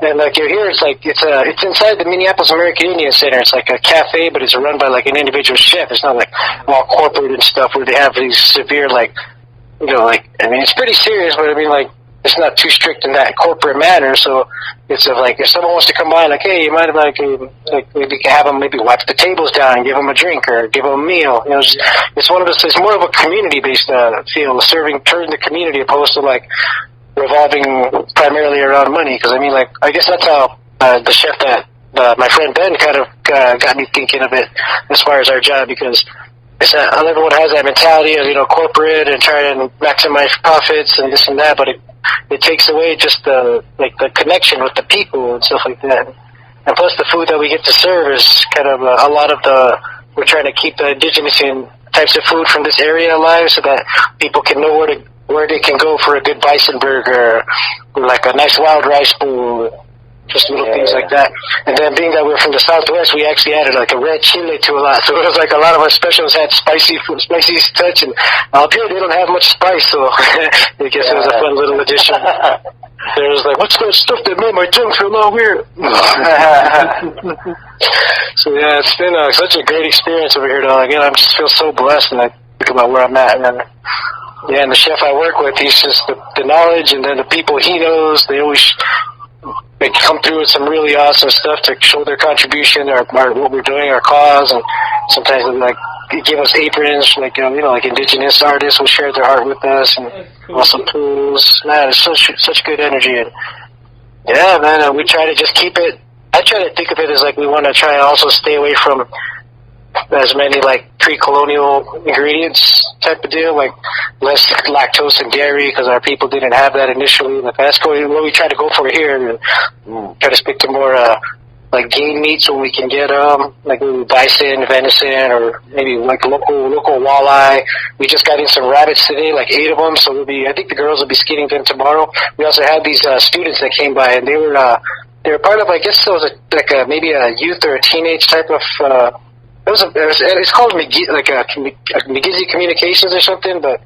and like, you're here, it's like, it's inside the Minneapolis American Indian Center. It's like a cafe, but it's run by like an individual chef. It's not like all corporate and stuff where they have these severe, like, I mean, it's pretty serious, but I mean, like, it's not too strict in that corporate manner, so it's like, if someone wants to come by, like, hey, you might have, like maybe have them maybe wipe the tables down and give them a drink or give them a meal. It's more of a community-based feel, turn the community opposed to, like, revolving primarily around money, because, I mean, like, I guess that's how the chef that my friend Ben kind of got me thinking of it as far as our job, because it's that everyone has that mentality of, corporate and trying to maximize profits and this and that, but it takes away just the connection with the people and stuff like that. And plus the food that we get to serve is kind of a lot of we're trying to keep the indigenous types of food from this area alive so that people can know where they can go for a good bison burger or like a nice wild rice bowl. Just little things like that. And then being that we're from the Southwest, we actually added like a red chili to a lot. So it was like a lot of our specials had spicy touch, and up here they don't have much spice, so I guess it was a fun little addition. There was like, what's that stuff that made my tongue feel all weird? So yeah, it's been such a great experience over here, though. Again, I just feel so blessed, and I think about where I'm at, and and the chef I work with, he's just the knowledge, and then the people he knows, they always they come through with some really awesome stuff to show their contribution or what we're doing, our cause, and sometimes they give us aprons, like like indigenous artists will share their art with us, and cool. Awesome tools. Man, it's such good energy, and yeah, man, we try to just keep it. I try to think of it as like we want to try and also stay away from as many like pre-colonial ingredients type of deal, like less lactose and dairy, because our people didn't have that initially in the past. What we try to go for here, try to stick to more like game meats when we can get like bison, venison, or maybe like local walleye. We just got in some rabbits today, like 8 of them. So I think the girls will be skinning them tomorrow. We also had these students that came by, and they were part of, I guess it was maybe a youth or a teenage type of. It's called McGizzy Communications or something, but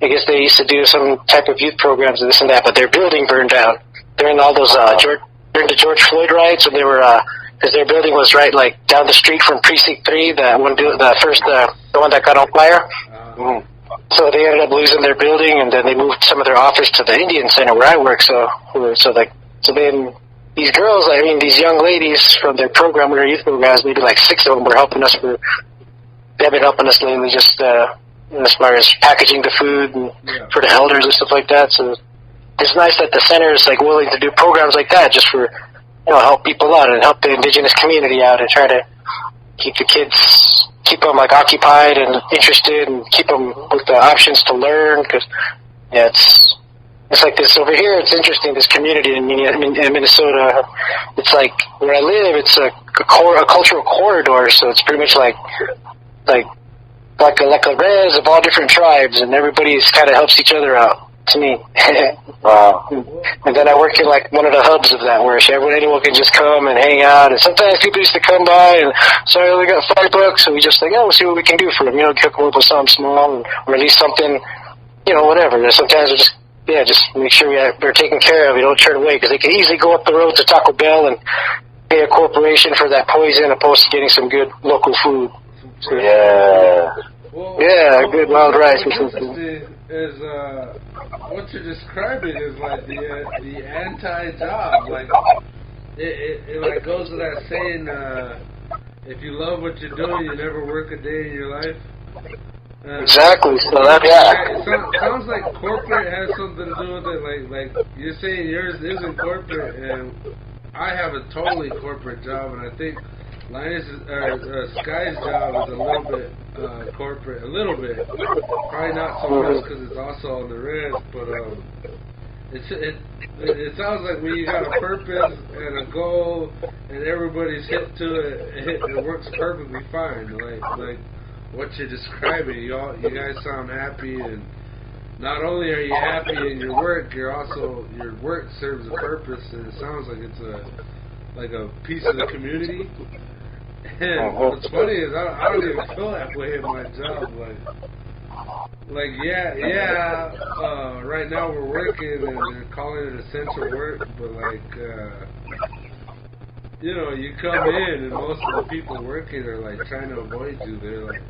I guess they used to do some type of youth programs and this and that. But their building burned down during all those during the George Floyd riots, and they were because their building was right like down the street from Precinct 3, the one that got on fire. So they ended up losing their building, and then they moved some of their office to the Indian Center where I work. So then. These girls, I mean, these young ladies from their program, their youth programs, maybe like 6 of them were helping us they've been helping us lately just as far as packaging the food and for the elders and stuff like that. So it's nice that the center is like willing to do programs like that just for, help people out and help the indigenous community out and try to keep the kids, keep them like occupied and interested and keep them with the options to learn because, it's like this over here. It's interesting. This community in Minnesota. It's like where I live. It's a cultural corridor. So it's pretty much like a res of all different tribes, and everybody kind of helps each other out. To me, wow. And then I work in like one of the hubs of that, where anyone can just come and hang out. And sometimes people used to come by and sorry, we got $5, so we just like, we'll see what we can do for them. Cook them up with something small, or at least something, whatever. And sometimes we just make sure we're taken care of. We don't turn away because they can easily go up the road to Taco Bell and pay a corporation for that poison opposed to getting some good local food. So, good wild rice or something. Is what you're describing is like the anti-job. Like it like goes to that saying, if you love what you're doing, you never work a day in your life. Exactly. So it sounds like corporate has something to do with it. Like you're saying yours isn't corporate, and I have a totally corporate job, and I think Sky's job is a little bit corporate, a little bit. Probably not so much because it's also on the red, but it sounds like when you got a purpose and a goal, and everybody's hit to it, it works perfectly fine. Like what you're describing, you guys sound happy, and not only are you happy in your work, your work serves a purpose, and it sounds like it's a piece of the community. And what's funny is I don't even feel that way in my job. Right now we're working and they're calling it essential work, but you come in and most of the people working are like trying to avoid you. They're like,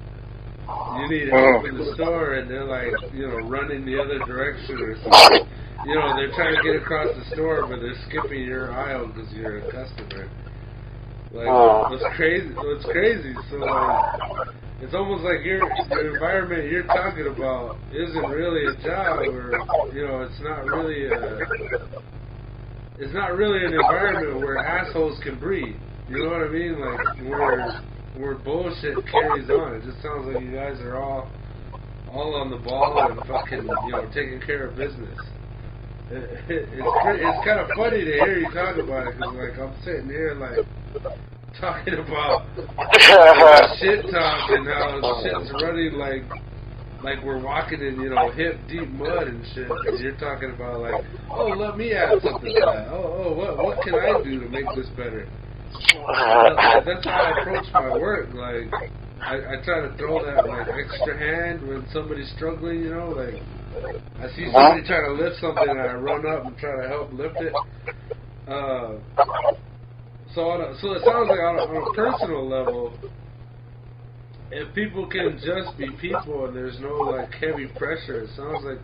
you need help in the store, and they're like, running the other direction or something. They're trying to get across the store, but they're skipping your aisle because you're a customer. It's crazy. So it's almost like the environment you're talking about isn't really a job, or it's not really an environment where assholes can breathe. You know what I mean? Like where bullshit carries on. It just sounds like you guys are all on the ball and fucking taking care of business. It's kind of funny to hear you talk about it, because I'm sitting here talking about shit talk and how shit's running like we're walking in hip deep mud and shit, and you're talking about let me add something to that. What can I do to make this better? That's how I approach my work. I try to throw that extra hand when somebody's struggling. I see somebody trying to lift something, and I run up and try to help lift it. So it sounds like on a personal level, if people can just be people and there's no heavy pressure, it sounds like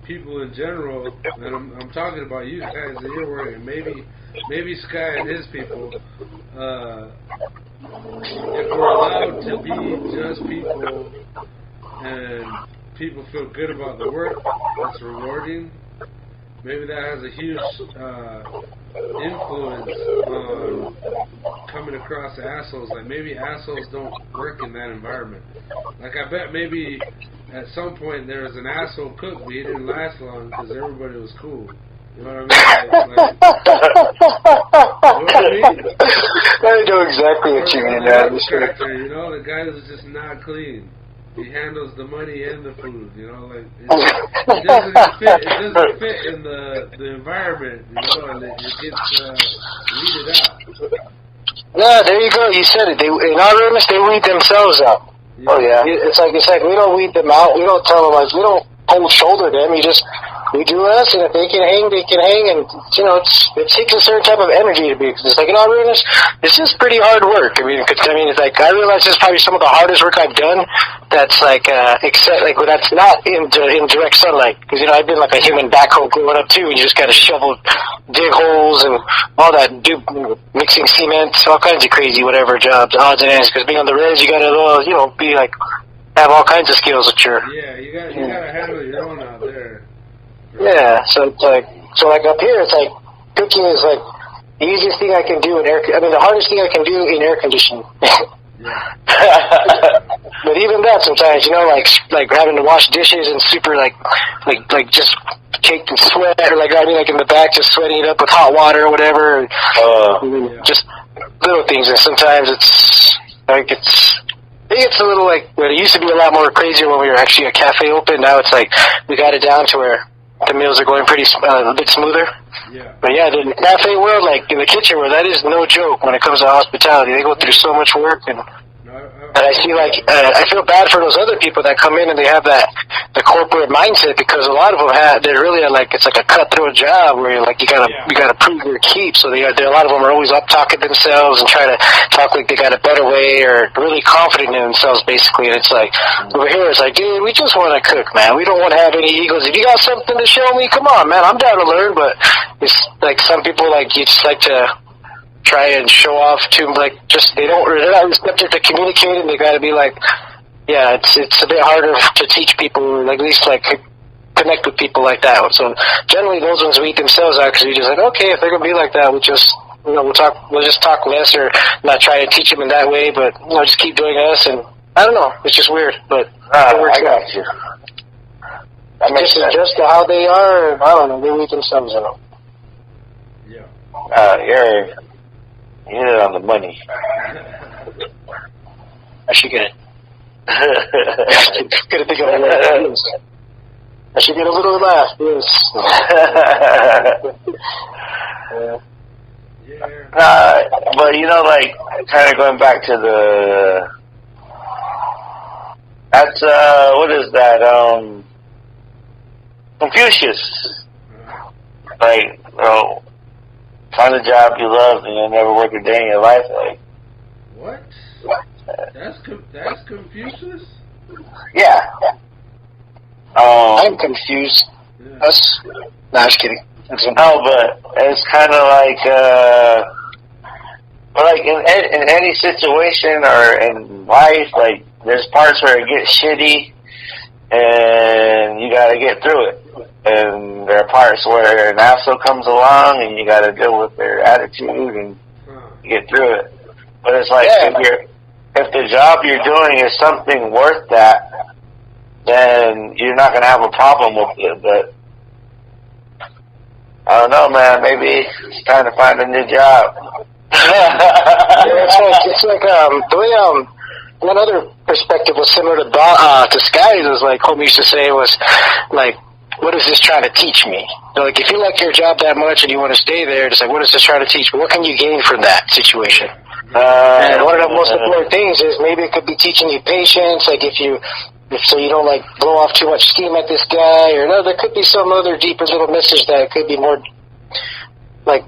people in general, and I'm talking about you guys that you're working, maybe Sky and his people, if we're allowed to be just people and people feel good about the work, it's rewarding, maybe that has a huge influence on coming across assholes. Like, maybe assholes don't work in that environment. Like, I bet maybe at some point there was an asshole cook, but he didn't last long because everybody was cool. You know what I mean? I know exactly what you mean, man. You know, the guy who's just not clean. He handles the money and the food, you know, like it doesn't fit in the environment, you know, and it gets weeded out. Yeah, there you go. You said it. In our rooms, they weed themselves out. Yeah. Oh yeah. It's like we don't weed them out. We don't tell them like we don't cold shoulder them. We do us, and if they can hang, they can hang, and you know it takes a certain type of energy to be. Cause it's like, in all realness, this is pretty hard work. I mean, it's like I realize this is probably some of the hardest work I've done. That's like except like that's not in direct sunlight. Because you know I've been like a human backhoe growing up too, and you just gotta shovel, dig holes, and all that, mixing cement, all kinds of crazy whatever jobs, odds and ends. Because being on the res, you gotta be like have all kinds of skills that you're. Yeah, you gotta handle your own out there. Yeah, so it's like up here, it's like cooking is like the easiest thing I can do the hardest thing I can do in air conditioning. But even that sometimes, you know, like having to wash dishes and super like just caked in sweat, or like in the back just sweating it up with hot water or whatever. Just little things, and sometimes it's like it gets a little like it used to be a lot more crazier when we were actually a cafe open. Now it's like we got it down to where the meals are going pretty a bit smoother. Yeah. But yeah, the cafe world, like in the kitchen world, that is no joke when it comes to hospitality. They go through so much work, and I see I feel bad for those other people that come in and they have the corporate mindset, because a lot of them they're really like, it's like a cutthroat job where you're like you gotta prove your keep. So a lot of them are always up talking themselves and try to talk like they got a better way, or really confident in themselves basically. And it's like over here, it's like, dude, we just want to cook, man. We don't want to have any egos. If you got something to show me, come on, man. I'm down to learn. But it's like some people you just like to try and show off to they're not receptive to communicating. They got to be like, yeah, it's a bit harder to teach people, like at least like connect with people like that. So generally those ones weed themselves out, because we just like, okay, if they're gonna be like that, we'll just talk less, or not try to teach them in that way, but just keep doing us. And I don't know, it's just weird, but it works out. You. Just how they are. I don't know, they weed themselves out. Yeah. You hit it on the money. I should get it. Couldn't think of it. I should get a little laugh. Yes. But like kind of going back to that's what is that? Confucius. Like, find a job you love and you'll never work a day in your life. Like, what? That's Confucius? Yeah. I'm confused. Yeah. Us? No, I'm just kidding. No, but it's kind of like in any situation or in life, like there's parts where it gets shitty and you got to get through it. And there are parts where an asshole comes along and you got to deal with their attitude and get through it. But it's like if the job you're doing is something worth that, then you're not going to have a problem with it. But I don't know, man. Maybe it's time to find a new job. It's like the way one other perspective was similar to Sky's, was like homie used to say was like, what is this trying to teach me? Like, if you like your job that much and you want to stay there, it's like, what is this trying to teach me? What can you gain from that situation? And one of the most important things is maybe it could be teaching you patience, like so you don't like blow off too much steam at this guy, or no, there could be some other deeper little message that could be more like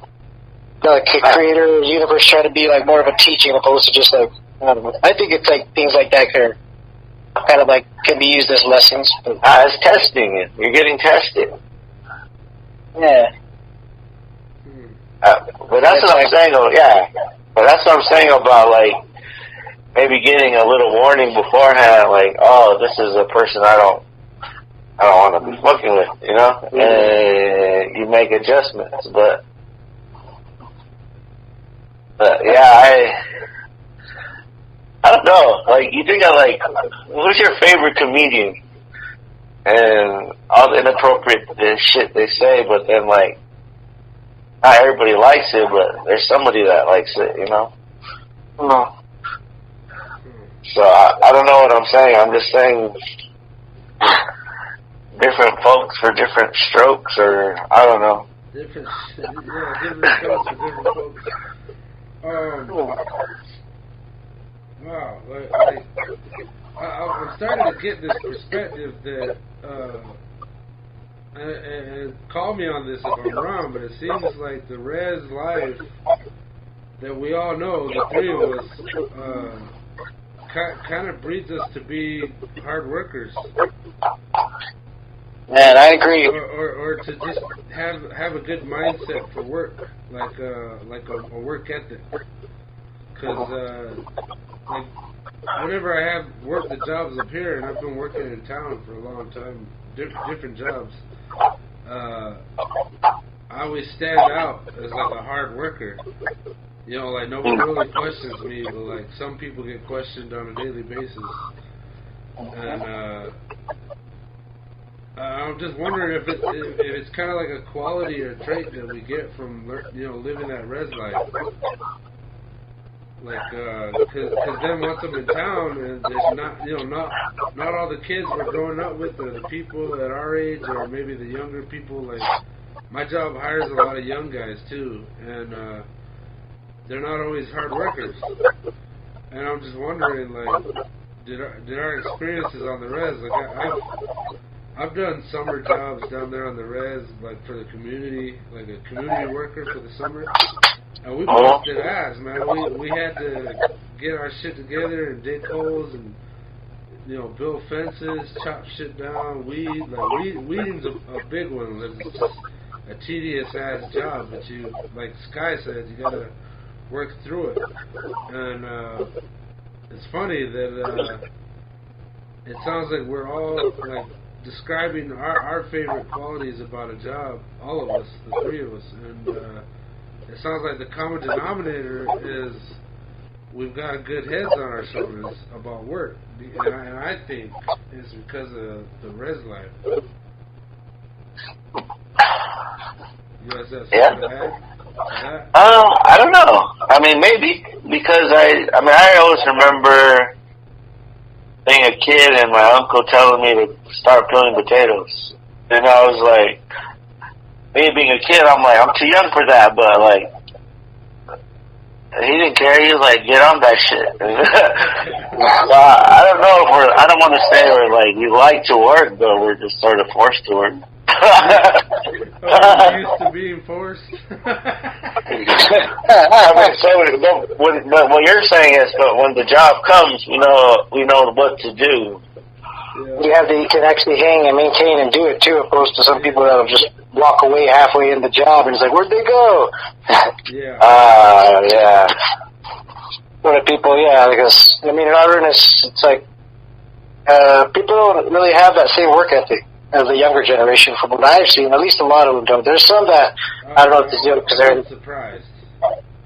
a creator or universe trying to be like more of a teaching opposed to just like, I don't know. I think it's like things like that kind of like can be used as lessons. It's testing. You're getting tested. Yeah. But that's what I'm saying. But that's what I'm saying about like maybe getting a little warning beforehand, like, oh, this is a person I don't want to be fucking with, you know. And you make adjustments, but But yeah, I don't know. Like, you think of like, who's your favorite comedian? And all the inappropriate shit they say, but then like, not everybody likes it, but there's somebody that likes it, you know? No. So I don't know what I'm saying. I'm just saying different folks for different strokes, or I don't know. Different strokes for different folks. Wow, like I'm starting to get this perspective that, and call me on this if I'm wrong, but it seems like the res life that we all know, the three of us, kind of breeds us to be hard workers. Man, I agree. Or to just have a good mindset for work, like a work ethic. Because like whenever I have worked the jobs up here, and I've been working in town for a long time, different jobs, I always stand out as like a hard worker. You know, like nobody really questions me, but like some people get questioned on a daily basis. And I'm just wondering if it's kind of like a quality or trait that we get from living that res life. Like, cause then once I'm in town, and there's not all the kids we're growing up with, or the people at our age, or maybe the younger people. Like, my job hires a lot of young guys too, and they're not always hard workers. And I'm just wondering, like, did our experiences on the res, like I've done summer jobs down there on the res, like for the community, like a community worker for the summer. And we busted ass, man. We had to get our shit together and dig holes and, build fences, chop shit down, weed. Like, weeding's a big one. It's just a tedious ass job, but like Sky said, you gotta work through it. And it's funny that it sounds like we're all like describing our favorite qualities about a job, all of us, the three of us, and it sounds like the common denominator is we've got good heads on our shoulders about work, and I think it's because of the res life. You guys have something to add? I don't know. I mean, maybe because I always remember being a kid and my uncle telling me to start peeling potatoes, and I was like, me being a kid, I'm like, I'm too young for that, but like, he didn't care. He was like, get on that shit. I don't know if I don't want to say we're like, we like to work, but we're just sort of forced to work. We're used to being forced. But what you're saying is, but when the job comes, we know what to do. You can actually hang and maintain and do it too, opposed to some people that'll just walk away halfway in the job and it's like, where'd they go? Yeah. But people, because in our earnest, it's like people don't really have that same work ethic as the younger generation. From what I've seen, at least a lot of them don't. There's some that I don't know if this is because they're surprised.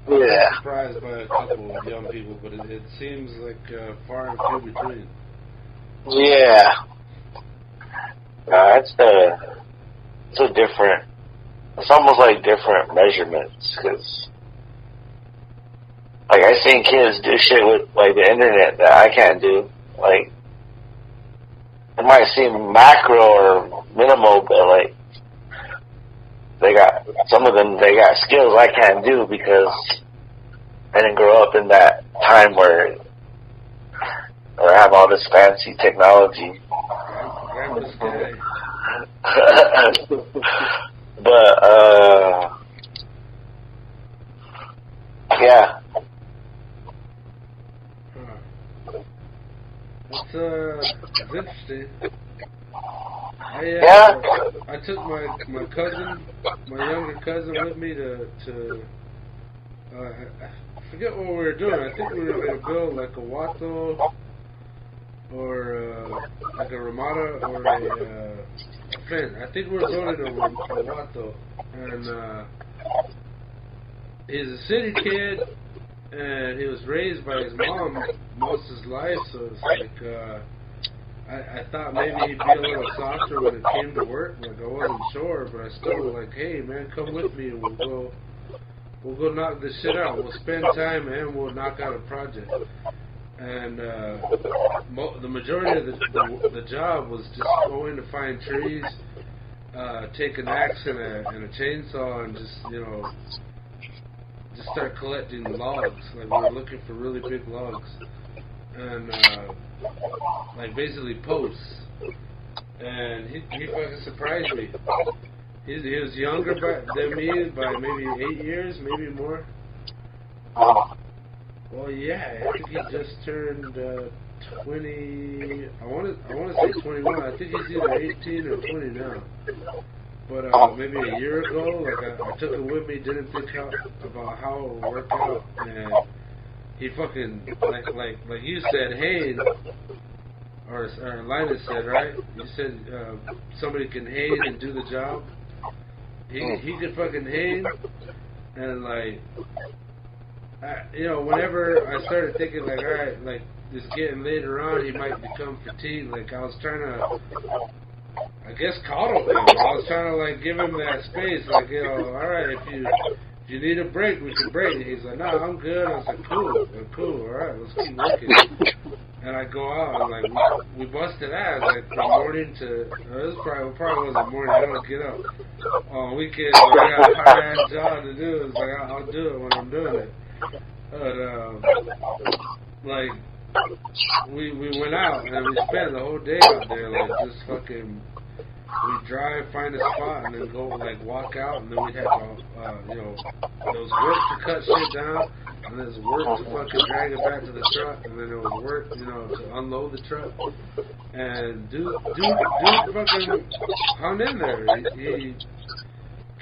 Yeah. I'm surprised by a couple of young people, but it seems like far and few between. Yeah. It's a different. It's almost like different measurements, because like I've seen kids do shit with like the internet that I can't do. Like, it might seem macro or minimal, but like they got skills I can't do because I didn't grow up in that time where I have all this fancy technology. But yeah. It's interesting. Yeah. I took my cousin, my younger cousin, with me to I forget what we were doing. I think we were going to build like a Watto or like a Ramada or a fin. I think we were building a Watto, and he's a city kid, and he was raised by his mom most of his life, so it's like, I thought maybe he'd be a little softer when it came to work. Like, I wasn't sure, but I still was like, hey, man, come with me and we'll go knock this shit out. We'll spend time and we'll knock out a project. And the majority of the job was just going to find trees, take an axe and a chainsaw and just, you know, just start collecting logs. Like, we were looking for really big logs. And, like, basically posts. And he fucking surprised me. He was younger than me by maybe 8 years, maybe more. Well, yeah, I think he just turned 20. I want to say 21. I think he's either 18 or 20 now. But maybe a year ago, like I took him with me, didn't think about how it would work out, and he fucking like you said, hey, or Linus said, right? You said somebody can hate and do the job. He could fucking hate, and like. You know, whenever I started thinking, like, all right, like, this getting later on, he might become fatigued. Like, I was trying to, I guess, coddle him. I was trying to, like, give him that space. Like, you know, all right, if you need a break, we can break. And he's like, no, I'm good. I was like, cool. All right, let's keep working. And I go out, and, like, we busted ass, like, from morning to, this probably wasn't morning. I don't get up. On weekends, when I got a hard-ass job to do, it's like, I'll do it when I'm doing it. But, like, we went out and we spent the whole day out there, like, just fucking, we drive, find a spot, and then go, like, walk out, and then we'd have to, you know, there was work to cut shit down, and there's work to fucking drag it back to the truck, and then there was work, you know, to unload the truck, and dude fucking hung in there. He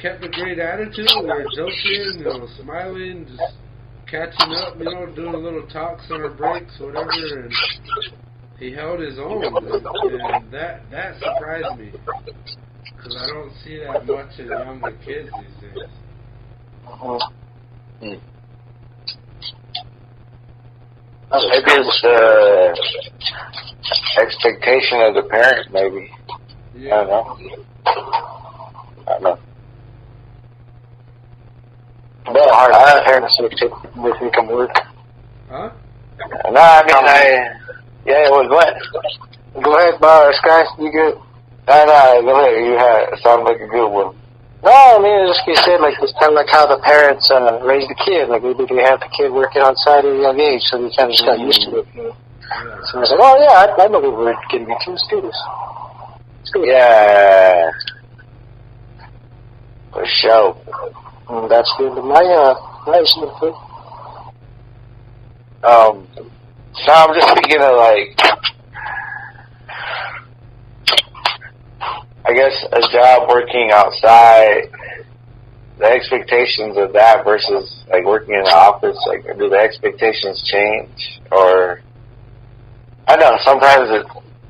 kept a great attitude, we were joking, you know, smiling, just catching up, you know, doing a little talks on our breaks, whatever, and he held his own, and that surprised me, because I don't see that much in younger kids these days. Maybe it's the expectation of the parent, maybe. Yeah. I don't know. But hard parents would come work. Huh? No, I mean, yeah, well, go ahead. Go ahead, Sky, you good? No, go ahead. You had, sound like a good one. No, I mean, just you said, like, it's kind of like how the parents raise the kid. Like, maybe they have the kid working on site at a young age, so they kind of just got used to it. You know? So I was like, oh, yeah, I know what we're getting into. Let's do this. Yeah. For sure. That's good. My input. So I'm just thinking of, like, I guess a job working outside, the expectations of that versus, like, working in the office, like, do the expectations change? Or, I don't know, sometimes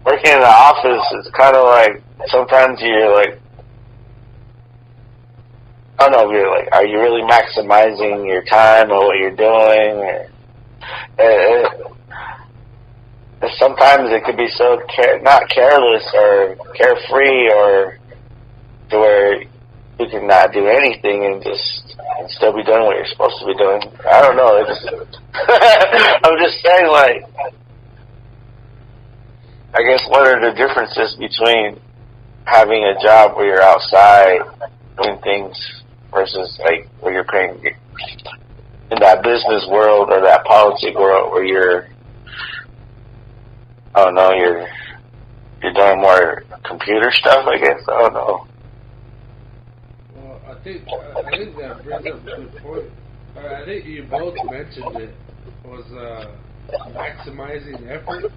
working in the office is kind of like, sometimes you're like, I don't know if you're like, are you really maximizing your time or what you're doing? Sometimes it could be so not careless or carefree, or to where you can not do anything and still be doing what you're supposed to be doing. I don't know. I'm just saying, like, I guess what are the differences between having a job where you're outside doing things versus, like, where you're paying in that business world or that politic world where you're, I don't know, you're doing more computer stuff, I guess. I don't know. Well, I think that brings up a good point. I think you both mentioned it, was maximizing effort.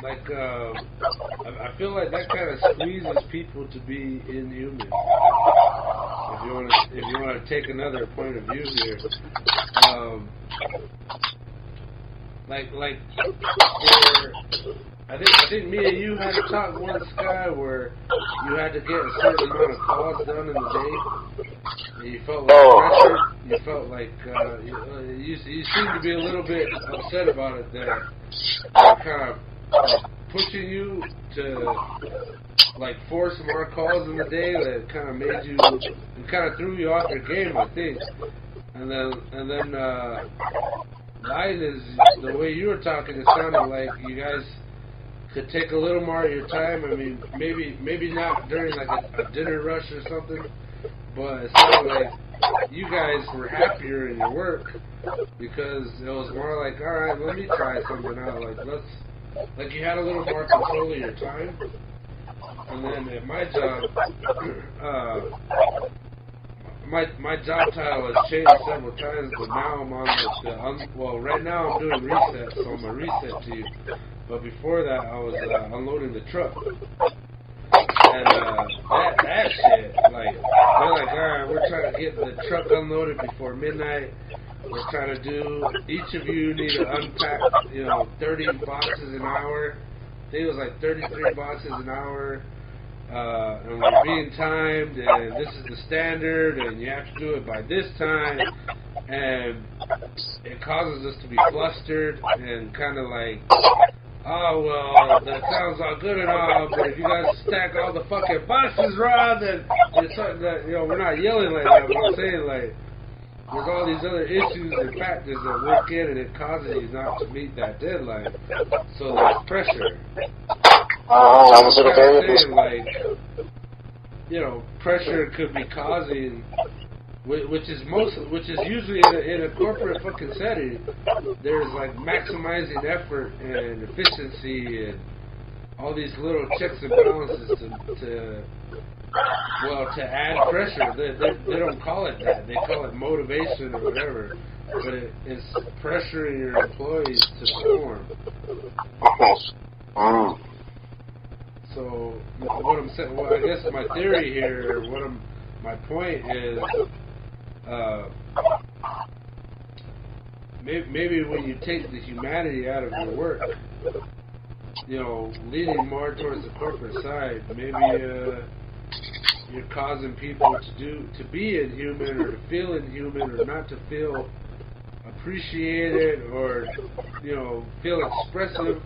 Like, I feel like that kind of squeezes people to be inhuman. If you want to take another point of view here, like I think me and you had a talk once, Sky, where you had to get a certain amount of calls done in the day. And you felt like pressure. You felt like you seemed to be a little bit upset about it. That kind of pushing you to like force more calls in the day. That kind of made you, it kind of threw you off your game, I think. And then Linus, the way you were talking, it sounded like you guys could take a little more of your time. I mean, maybe not during like a dinner rush or something, but it sounded like you guys were happier in your work because it was more like, all right, let me try something out. Like you had a little more control of your time. And then at my job, my job title has changed several times, but now I'm on right now I'm doing reset, so I'm a reset to you. But before that, I was unloading the truck. And that shit, like, they're like, all right, we're trying to get the truck unloaded before midnight. We're trying to do, each of you need to unpack, 30 boxes an hour. I think it was like 33 boxes an hour. And we're being timed, and this is the standard, and you have to do it by this time. And it causes us to be flustered and kind of like, oh, well, that sounds all good and all, but if you guys stack all the fucking boxes wrong, then it's something that, we're not yelling like that, but I'm saying, like, there's all these other issues and factors that work in, and it causes you not to meet that deadline. So there's pressure. I'm saying, like, pressure could be causing, which is usually in a corporate fucking setting. There's like maximizing effort and efficiency and all these little checks and balances to add pressure. They don't call it that. They call it motivation or whatever. But it's pressuring your employees to perform. So what I'm saying, I guess my theory here, my point is, maybe when you take the humanity out of your work, leaning more towards the corporate side, maybe you're causing people to be inhuman or to feel inhuman or not to feel appreciated or feel expressive.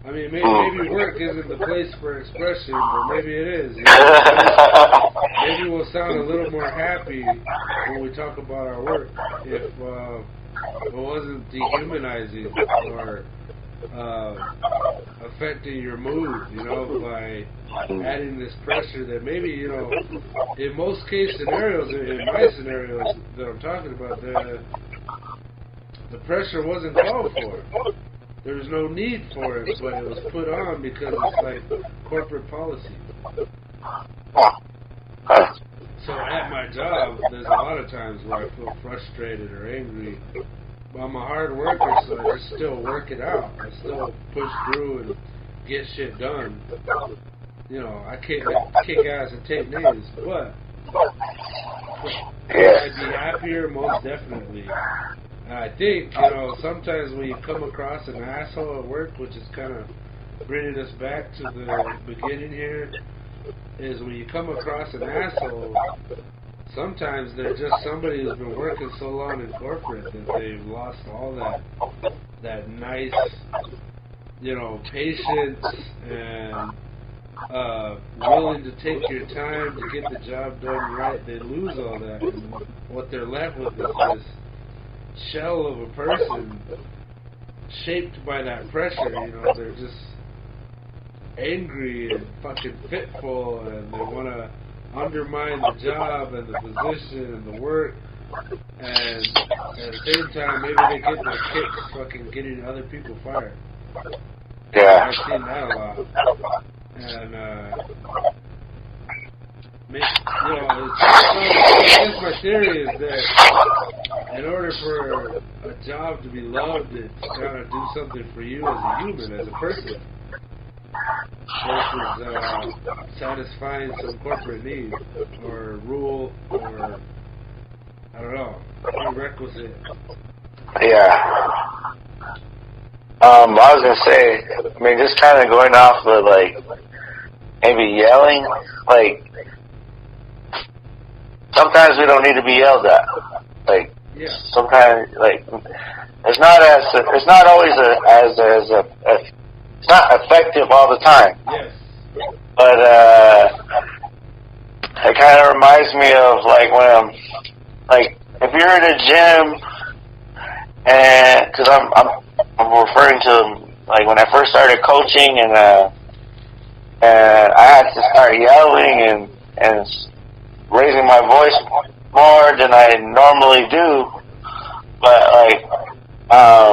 I mean, maybe work isn't the place for expression, but maybe it is. Maybe we'll sound a little more happy when we talk about our work if it wasn't dehumanizing or affecting your mood, by adding this pressure that maybe, in most case scenarios, in my scenarios that I'm talking about, the pressure wasn't called for. There was no need for it, but it was put on because it's like corporate policy. So at my job, there's a lot of times where I feel frustrated or angry. But I'm a hard worker, so I just still work it out. I still push through and get shit done. I kick ass and take names, but could I be happier? Most definitely. I think, sometimes when you come across an asshole at work, which is kind of bringing us back to the beginning here, is when you come across an asshole, sometimes they're just somebody who's been working so long in corporate that they've lost all that nice, patience and willing to take your time to get the job done right. They lose all that, and what they're left with is this shell of a person shaped by that pressure. They're just angry and fucking fitful, and they want to undermine the job and the position and the work, and at the same time maybe they get their kicks fucking getting other people fired. Yeah, I've seen that a lot. And I guess my theory is that in order for a job to be loved, it's got to do something for you as a human, as a person, versus satisfying some corporate need or rule or, I don't know, prerequisite. Yeah. I was gonna say, I mean, just kind of going off of like maybe yelling. Like sometimes we don't need to be yelled at. Like sometimes, like it's not always it's not effective all the time. Yes. But it kind of reminds me of like when I'm like if you're in a gym, and because I'm referring to like when I first started coaching, and I had to start yelling and raising my voice more than I normally do. But like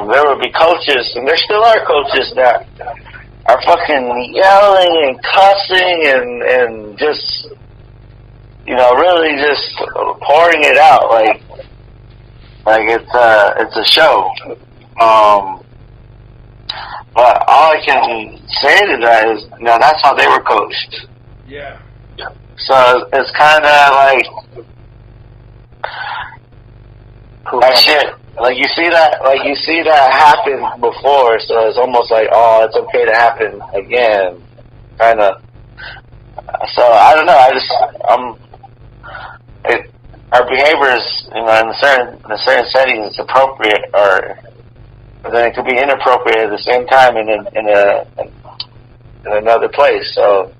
there would be coaches, and there still are coaches that are fucking yelling and cussing and just, you know, really just pouring it out like it's a show. But all I can say to that is, you know, that's how they were coached. Yeah. So it's kind of like that shit. Like you see that happen before, so it's almost like, oh, it's okay to happen again, kind of. So I don't know. Our behaviors, you know, in a certain settings, it's appropriate, but then it could be inappropriate at the same time in another place. So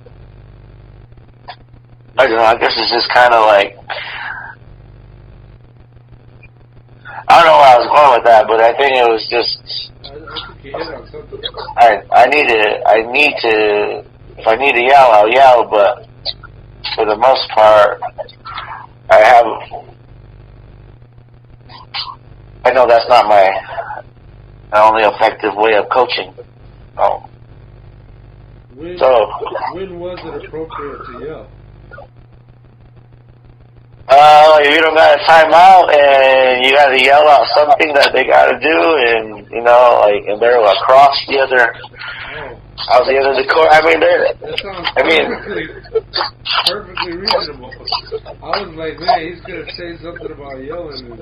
I don't know. I guess it's just kind of like. I don't know where I was going with that, but I think it was just. I think you hit on something. I need to. If I need to yell, I'll yell. But for the most part, I know that's not my only effective way of coaching. When was it appropriate to yell? If you don't got a timeout and you got to yell out something that they got to do, and you know, like, and they're across the other, out the end of the court. I mean, perfectly reasonable. I was like, man, he's gonna say something about yelling.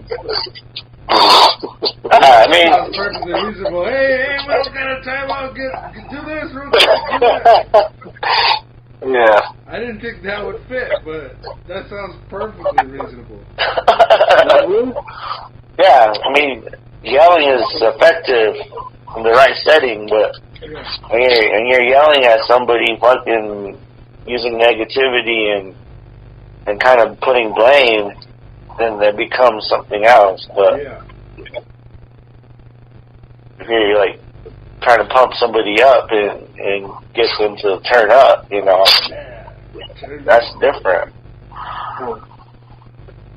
I mean, sounds perfectly reasonable. Hey, we don't got a timeout. Do this real quick. Do that. Yeah. I didn't think that would fit, but that sounds perfectly reasonable. Yeah, I mean, yelling is effective in the right setting, but when you're yelling at somebody, fucking using negativity and kind of putting blame, then there becomes something else. But if you're like trying to pump somebody up and get them to turn up, you know, that's different.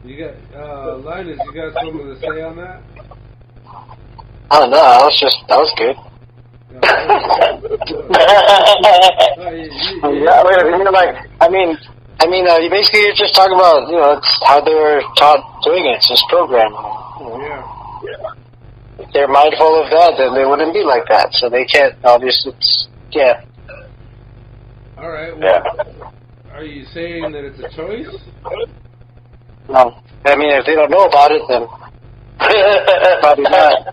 You got Linus, you got something to say on that? I don't know. That was good. You basically you're just talking about, you know, it's how they were taught doing it. It's just programming. Yeah. If they're mindful of that, then they wouldn't be like that. So they can't obviously. Yeah. All right. Well, are you saying that it's a choice? No. I mean, if they don't know about it, then probably not.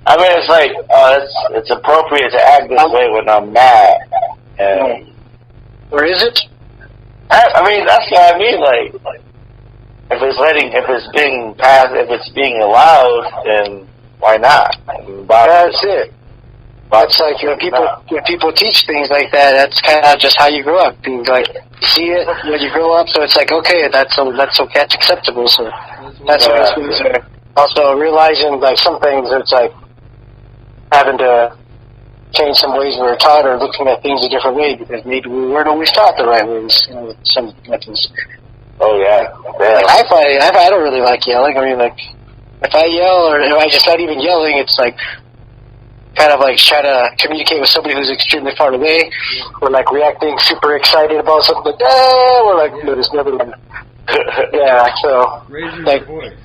I mean, it's like it's appropriate to act this way when I'm mad. Or is it? I mean, that's what I mean. Like if it's being allowed, then why not? That's it. That's like when people teach things like that. That's kind of just how you grow up. You like see it when you grow up, so it's like okay, that's okay, that's acceptable. So that's what it's means. Also realizing like some things, it's like having to change some ways we were taught, or looking at things a different way because maybe we weren't always taught the right ways. You know, some methods. Oh yeah. Like I don't really like yelling. I mean, like if I yell or if I just not even yelling, it's like kind of like try to communicate with somebody who's extremely far away, or like reacting super excited about something like or like there's never so raising like your voice.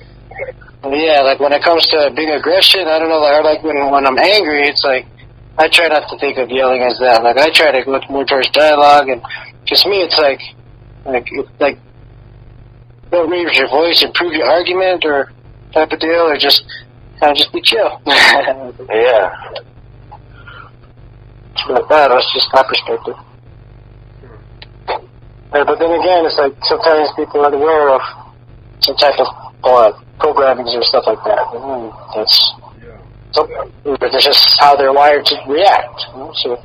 Yeah, like when it comes to big aggression, I don't know, or like when I'm angry, it's like I try not to think of yelling as that. Like I try to look more towards dialogue, and just me, it's like don't raise your voice, improve your argument, or type of deal, or just kind of just be chill. Yeah. But that's just my perspective. Yeah, but then again, it's like sometimes people are aware of some type of programmings or stuff like that. That's it's just how they're wired to react. So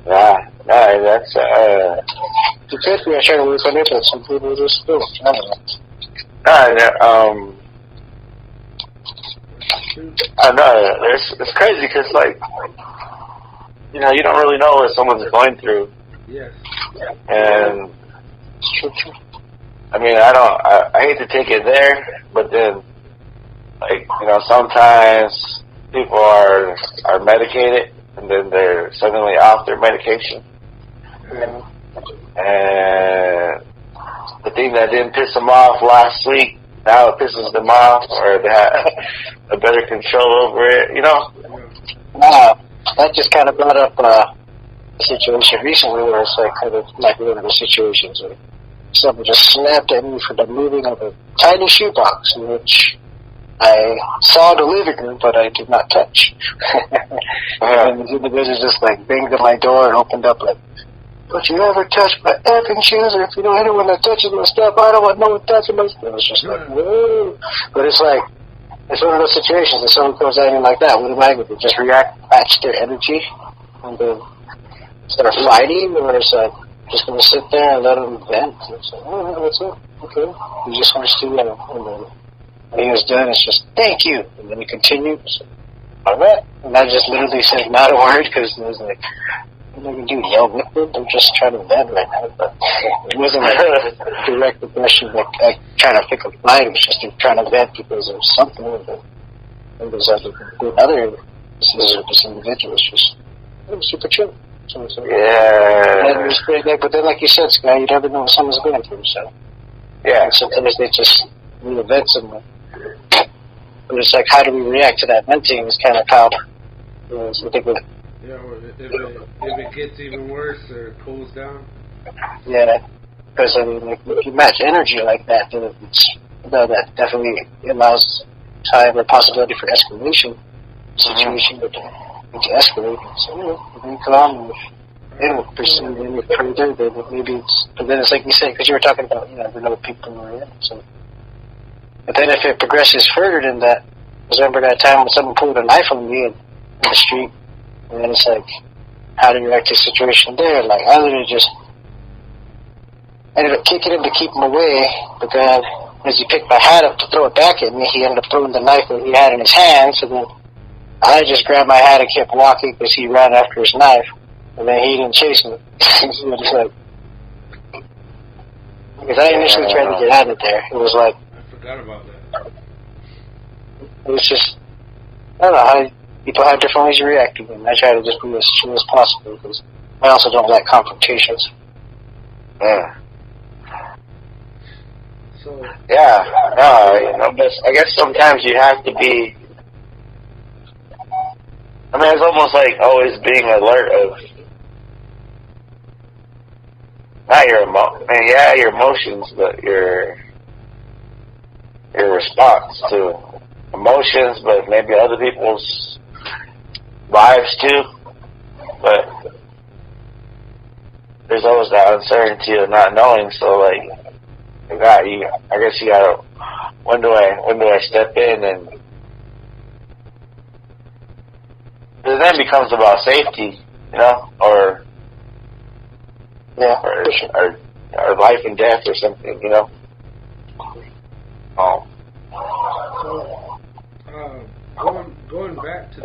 that's you could be trying to work on it, but some people just do. I don't know. I know. It's crazy because, like, you know, you don't really know what someone's going through. Yes. And It's true. I mean, I hate to take it there, but then, like, you know, sometimes people are medicated and then they're suddenly off their medication. And the thing that didn't piss them off last week, now it pisses them off, or they have a better control over it, you know? That just kind of brought up a situation recently where it's like kind of like one of the situations where someone just snapped at me for the moving of a tiny shoebox, in which I saw the living room, but I did not touch. And the individual just like banged at my door and opened up like, "Don't you ever touch my effing shoes, or if you know anyone that touches my stuff, I don't want no one touching my stuff." It's just like, whoa. But it's like, it's one of those situations that someone comes at me like that. What am I going to do? Just react, match their energy, and then start fighting, or it's like, just going to sit there and let them vent? And it's like, oh, that's it. Okay. He just wants to, and then when he was done, it's just, "Thank you." And then he continued. So, all right. And I just literally said not a word, because it was like, what am I going to do, yell with them? I'm just trying to vent right now. But it wasn't like direct aggression, like I trying to pick a fight. It was just trying to vent because of something. And there's other this individual was just super chill. So, Yeah. but then, like you said, Sky, you never know what someone's going through. So Yeah. and sometimes they just vent someone. But it's like, how do we react to that venting? Is kind of how I think with. Yeah, or if it gets even worse or it cools down. Yeah, because I mean, like, if you match energy like that, then that definitely allows time or possibility for escalation. Situation to escalate. So, if you calm, they don't pursue any further. Then maybe it's. But then it's like you said, because you were talking about, the other people who are in. So, but then if it progresses further than that, remember that time when someone pulled a knife on me in the street. And then it's like, how do you react to a situation there? Like, I literally just ended up kicking him to keep him away, but then as he picked my hat up to throw it back at me, he ended up throwing the knife that he had in his hand, so then I just grabbed my hat and kept walking because he ran after his knife, and then he didn't chase me. So just like, because I initially tried to get out of there. It was like, I forgot about that. It was just, I don't know how people have different ways of reacting, and I try to just be as chill as possible because I also don't like confrontations. Yeah. So. Yeah. No, but I guess sometimes you have to be. I mean, it's almost like always being alert of not your your emotions, but your response to emotions, but maybe other people's vibes too. But there's always that uncertainty of not knowing. So like, I guess you gotta. When do I step in? And it then becomes about safety, or or life and death or something, So, going back to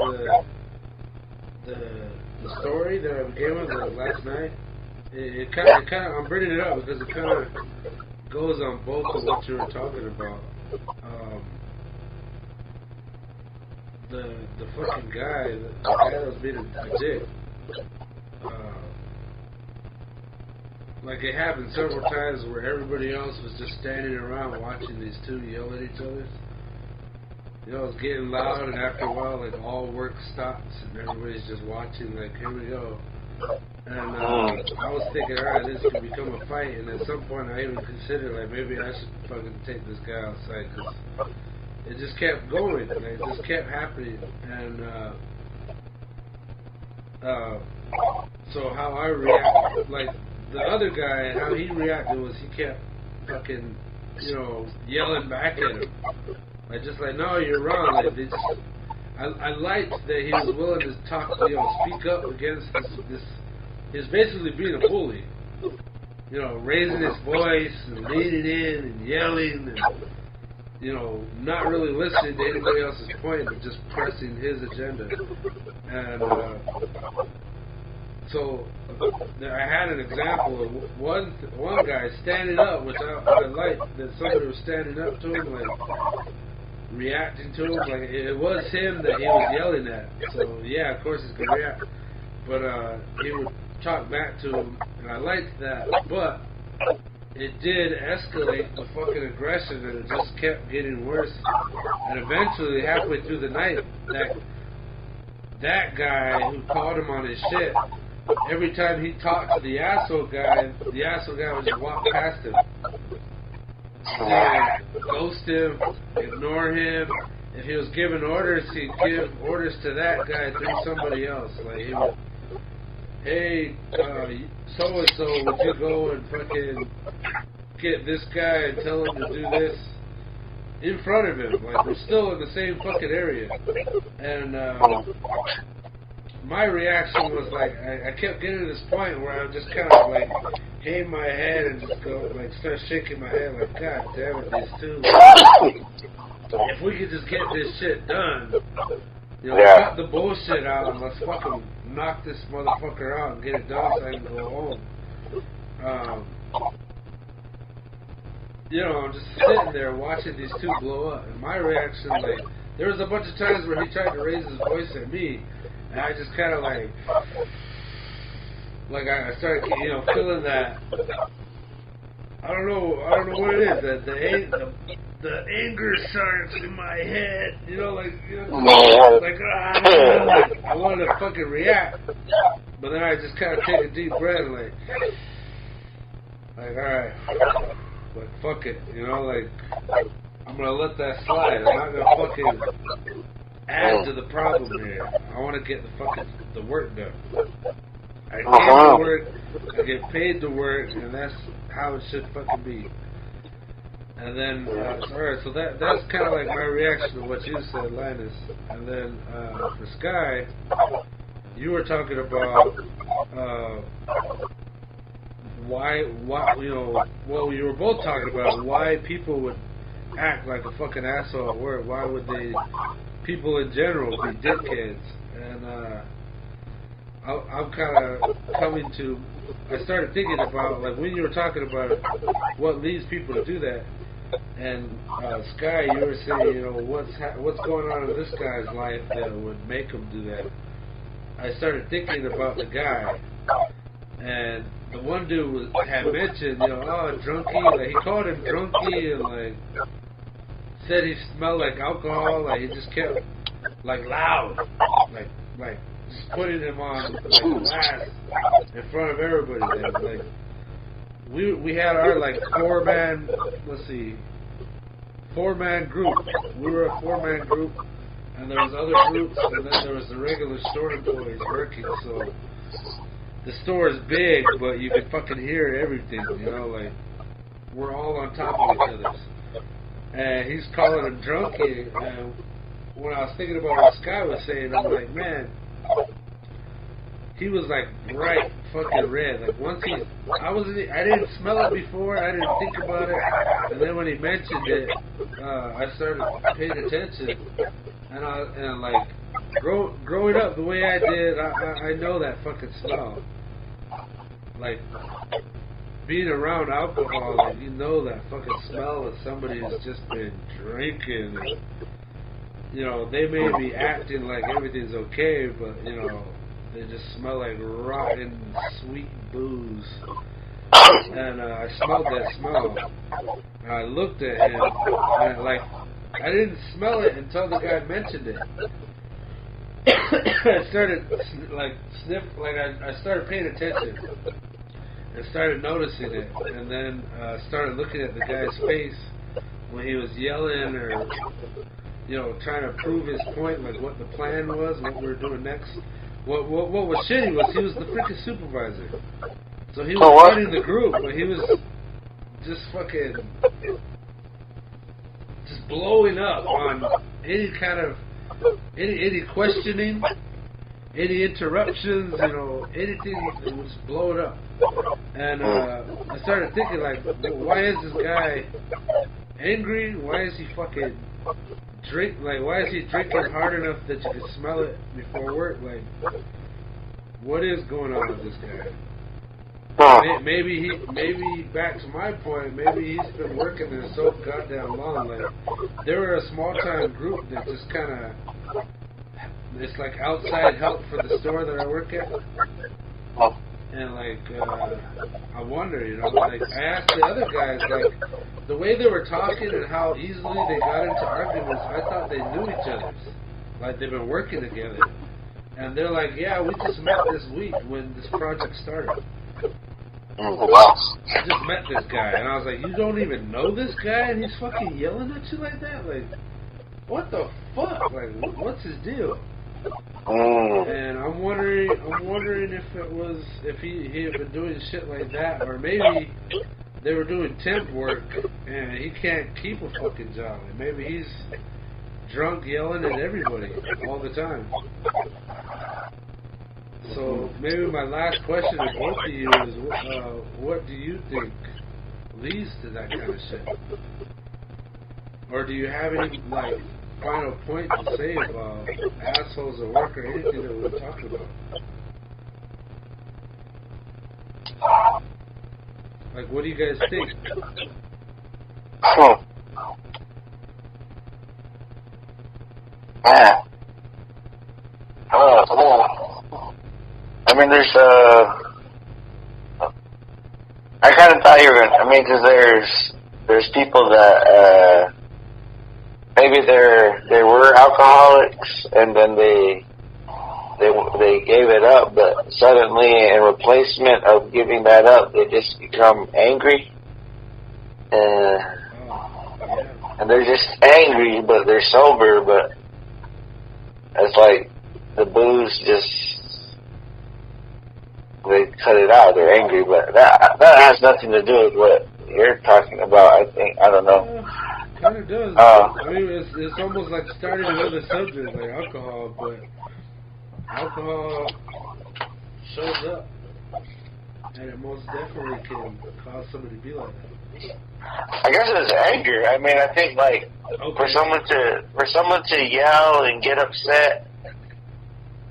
the story that I began with last night, it kind of I'm bringing it up because it kind of goes on both of what you were talking about. The fucking guy, the guy that was being a dick. Like, it happened several times where everybody else was just standing around watching these two yell at each other. It's getting loud, and after a while, like, all work stops, and everybody's just watching, like, here we go. And I was thinking, alright, this could become a fight, and at some point I even considered, like, maybe I should fucking take this guy outside, because it just kept going. Like, it just kept happening. And so how I reacted, like the other guy, how he reacted was he kept fucking, you know, yelling back at him. Like, just like, no, you're wrong. Like, they just, I liked that he was willing to talk, you know, speak up against this. He was basically being a bully. You know, raising his voice and leaning in and yelling and, you know, not really listening to anybody else's point, but just pressing his agenda. And so I had an example of one guy standing up, which I liked that somebody was standing up to him, like reacting to him. Like it was him that he was yelling at. So yeah, of course he's gonna react, but he would talk back to him, and I liked that. But it did escalate the fucking aggression, and it just kept getting worse. And eventually, halfway through the night, that guy who called him on his shit, every time he talked to the asshole guy would just walk past him. And ghost him, ignore him. If he was giving orders, he'd give orders to that guy through somebody else. Like he would, hey, so-and-so, would you go and fucking get this guy and tell him to do this in front of him? Like, we're still in the same fucking area. And my reaction was like, I kept getting to this point where I would just kind of like hang my head and just go, like, start shaking my head like, God damn it, these two. If we could just get this shit done, you know, cut the bullshit out and let's fucking knock this motherfucker out and get it done so I can go home. You know, I'm just sitting there watching these two blow up, and my reaction, like, there was a bunch of times where he tried to raise his voice at me, and I just kind of like I started, you know, feeling that. I don't know what it is. That the anger starts in my head. You know, like I wanted to fucking react, but then I just kind of take a deep breath, and like all right, like fuck it, you know, like I'm gonna let that slide. I'm not gonna fucking add to the problem here. I want to get the work done. I came to work, I get paid to work, and that's how it should fucking be. And then, alright, so that's kind of like my reaction to what you said, Linus. And then, for Sky, you were talking about, why, you know, well, you were both talking about why people would act like a fucking asshole at work. Why would people in general be dickheads? And, I'm kind of coming to, I started thinking about, like, when you were talking about what leads people to do that, and Sky, you were saying, you know, what's going on in this guy's life that would make him do that. I started thinking about the guy, and the one dude had mentioned, you know, oh, drunkie, like, he called him drunkie, and, like, said he smelled like alcohol, like, he just kept, like, loud, like, just putting him on, like, blast in front of everybody there. Like, we had our, like, four-man group. We were a four-man group, and there was other groups, and then there was the regular store employees working, so the store is big, but you can fucking hear everything, you know, like, we're all on top of each other. And he's calling him drunkie, and when I was thinking about what Sky was saying, I'm like, man, he was like bright fucking red. Like once I didn't smell it before, I didn't think about it, and then when he mentioned it, I started paying attention, and like growing up the way I did, I know that fucking smell. Like being around alcohol, like, you know that fucking smell of somebody who's just been drinking. And, you know, they may be acting like everything's okay, but, you know, they just smell like rotten, sweet booze. And I smelled that smell. And I looked at him, and, like, I didn't smell it until the guy mentioned it. I started, like, I started paying attention. And started noticing it. And then started looking at the guy's face. when he was yelling or, you know, trying to prove his point, like what the plan was, what we were doing next. What was shitty was he was the freaking supervisor. So he was running the group, but he was just fucking just blowing up on any kind of any questioning, any interruptions, you know, anything, it would just blow it up. And I started thinking, like, why is this guy angry? Why is he fucking why is he drinking hard enough that you can smell it before work? Like, what is going on with this guy? Maybe back to my point, maybe he's been working there so goddamn long. Like, they were a small time group that just kind of, it's like outside help for the store that I work at. And like, I wonder, you know, like I asked the other guys, like the way they were talking and how easily they got into arguments, I thought they knew each other, like they've been working together. And they're like, yeah, we just met this week when this project started. I just met this guy, and I was like, you don't even know this guy, and he's fucking yelling at you like that? Like, what the fuck? Like, what's his deal? And I'm wondering if he had been doing shit like that, or maybe they were doing temp work and he can't keep a fucking job. And maybe he's drunk yelling at everybody all the time. So maybe my last question to both of you is, what do you think leads to that kind of shit? Or do you have any like final point to say about assholes at work or anything that we're talking about? Like, what do you guys think? I mean, there's I kind of thought you were gonna. I mean, because there's people that maybe they were alcoholics and then they gave it up, but suddenly in replacement of giving that up, they just become angry, and they're just angry, but they're sober, but it's like the booze just. They cut it out. They're angry, but that has nothing to do with what you're talking about. I think I don't know. Kind of does. I mean, it's almost like starting another subject, like alcohol, but alcohol shows up, and it most definitely can cause somebody to be like that. I guess it's anger. I mean, I think like for someone to yell and get upset,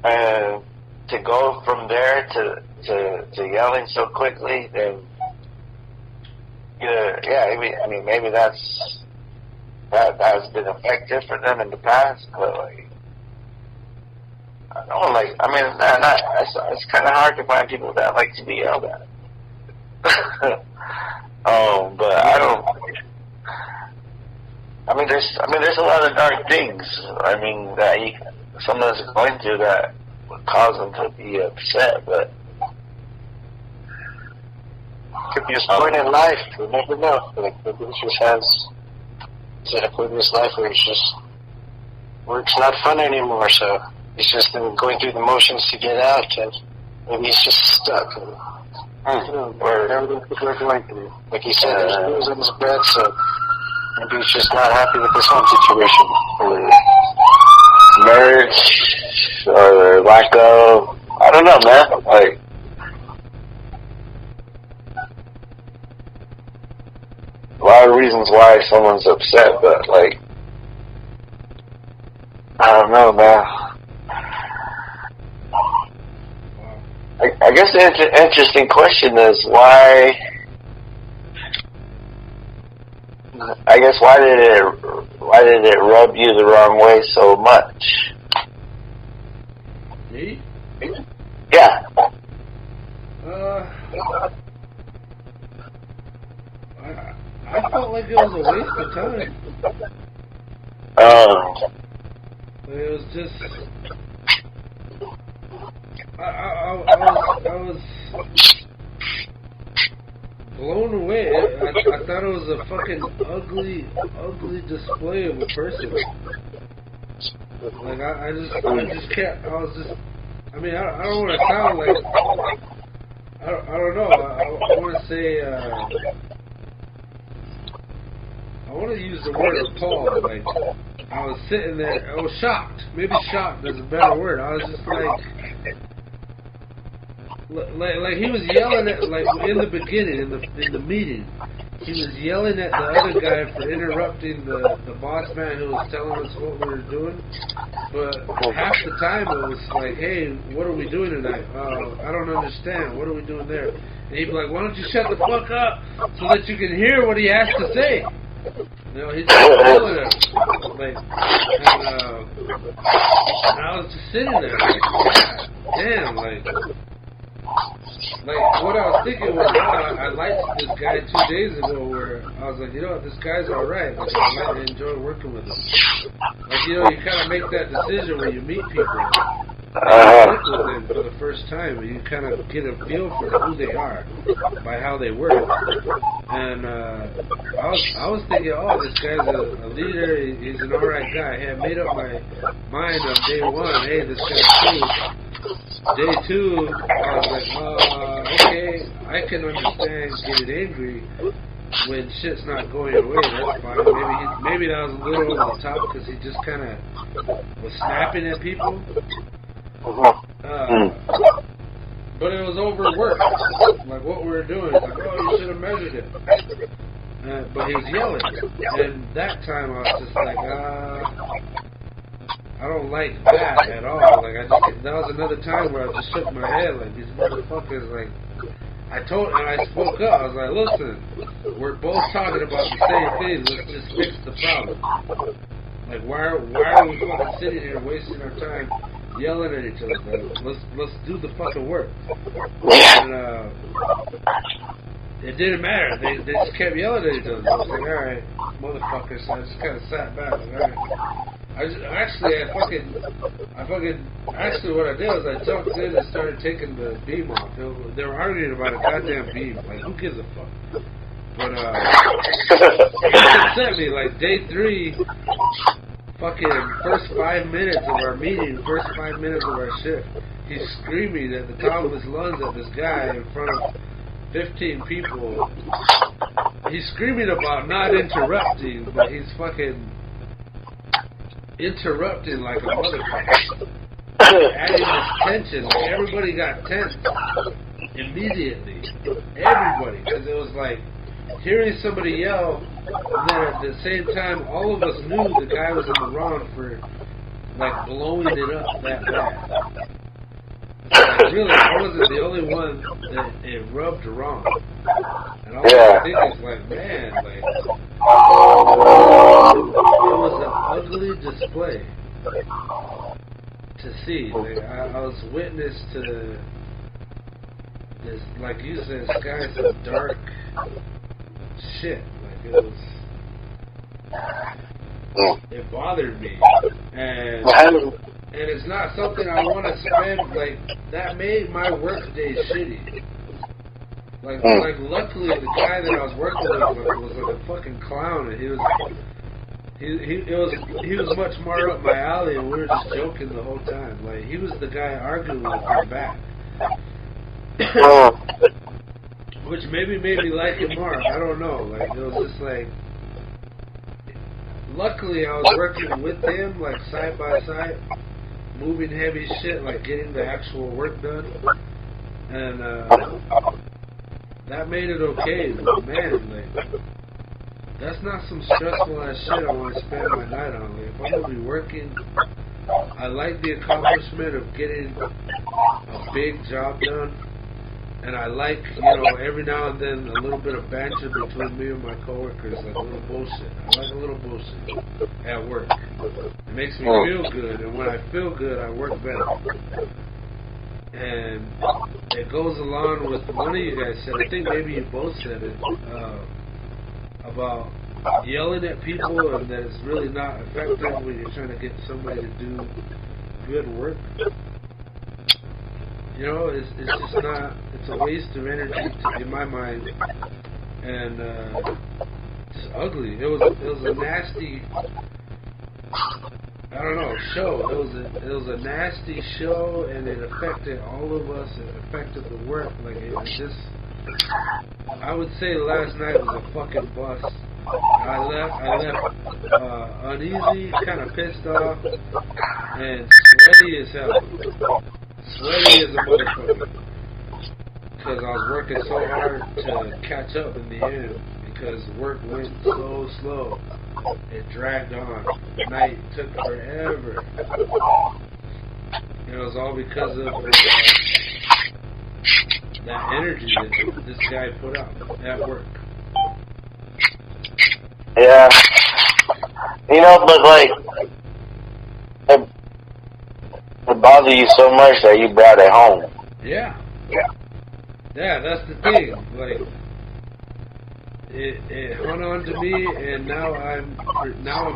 to go from there to yelling so quickly, then I mean maybe that has been effective for them in the past, but like I don't like. I mean, it's kind of hard to find people that like to be yelled at. But I don't. I mean, there's a lot of dark things. I mean, that someone's going through that would cause them to be upset, but. Could be a point in life. You never know. Like maybe he just has a point in his life where he's just work's not fun anymore. So he's just been going through the motions to get out, and maybe he's just stuck. And, you know, or everything people are going through. Like he said, there's booze in his breath, so maybe he's just not happy with his home situation, or marriage, or lack of. I don't know, man. Like. A lot of reasons why someone's upset, but like, I don't know, man. I guess the interesting question is why. I guess why did it rub you the wrong way so much? Me? Yeah. I felt like it was a waste of time. It was just. I was blown away. I thought thought it was a fucking ugly display of a person. Like I just can't. I was just. I mean, I don't want to sound like. I don't know. I want to say. I want to use the word appalled. Like I was sitting there. I was shocked. Maybe shocked is a better word. I was just like he was yelling at, like in the beginning in the meeting. He was yelling at the other guy for interrupting the boss man who was telling us what we were doing. But half the time it was like, hey, what are we doing tonight? I don't understand. What are we doing there? And he'd be like, why don't you shut the fuck up so that you can hear what he has to say? You know, he's just yelling at him. Like, and I was just sitting there like, God damn, like what I was thinking was, I liked this guy 2 days ago where I was like, you know what, this guy's alright. Like, I might enjoy working with him. Like, you know, you kind of make that decision when you meet people. You work with them for the first time, and you kind of get a feel for who they are by how they work. And I was thinking, oh, this guy's a leader. He's an alright guy. I had made up my mind on day one. Hey, this guy's cool. Day two, I was like, okay, I can understand getting angry when shit's not going your way. That's fine. Maybe that was a little over the top because he just kind of was snapping at people. But it was overworked. Like what we were doing, like, oh, you should have measured it. But he was yelling, and that time I was just like, I don't like that at all. Like that was another time where I just shook my head like these motherfuckers. Like I spoke up. I was like, listen, we're both talking about the same thing. Let's just fix the problem. Like why are we fucking sitting here wasting our time yelling at each other? Like, let's do the fucking work. And it didn't matter. They just kept yelling at each other. I was like, all right, motherfuckers. So I just kind of sat back. Like, all right. Actually, what I did was I jumped in and started taking the beam off. They were arguing about a goddamn beam. Like, who gives a fuck? But, he upset me, like, day 3, fucking first 5 minutes of our meeting, first 5 minutes of our shift, he's screaming at the top of his lungs at this guy in front of 15 people. He's screaming about not interrupting, but he's fucking interrupting like a motherfucker. Adding this tension. Like everybody got tense immediately. Everybody. Because it was like hearing somebody yell, and then at the same time, all of us knew the guy was in the wrong for like blowing it up that bad. Like, really, I wasn't the only one that it rubbed wrong. And all I think is like, man, like, it was an ugly display to see. Like, I was witness to this, like you said, sky some dark shit. Like, it was, it bothered me. And it's not something I want to spend, like, that made my work day shitty. Like, luckily, the guy that I was working with was like a fucking clown, and he was much more up my alley, and we were just joking the whole time. Like, he was the guy arguing with him back. Which maybe made me like him more, I don't know. Like, it was just like, luckily I was working with him, like, side by side, moving heavy shit, like getting the actual work done, and that made it okay. But man, like, that's not some stressful ass shit I want to spend my night on. Like, if I'm gonna be working, I like the accomplishment of getting a big job done, and I like, you know, every now and then a little bit of banter between me and my coworkers, like a little bullshit. I like a little bullshit at work. It makes me feel good, and when I feel good, I work better. And it goes along with one of you guys said, I think maybe you both said it, about yelling at people and that it's really not effective when you're trying to get somebody to do good work. You know, it's just not, it's a waste of energy, in my mind, and just ugly. It was a nasty. I don't know, show. It was a nasty show, and it affected all of us. It affected the work. Like it was just. I would say last night was a fucking bust. I left uneasy, kind of pissed off, and sweaty as hell. Sweaty as a motherfucker. Because I was working so hard to catch up in the end. Because work went so slow. It dragged on. The night took forever. And it was all because of that energy that this guy put out at work. Yeah. You know, but like, it bothered you so much that you brought it home. Yeah. Yeah, that's the thing. Like, it hung on to me, and now I'm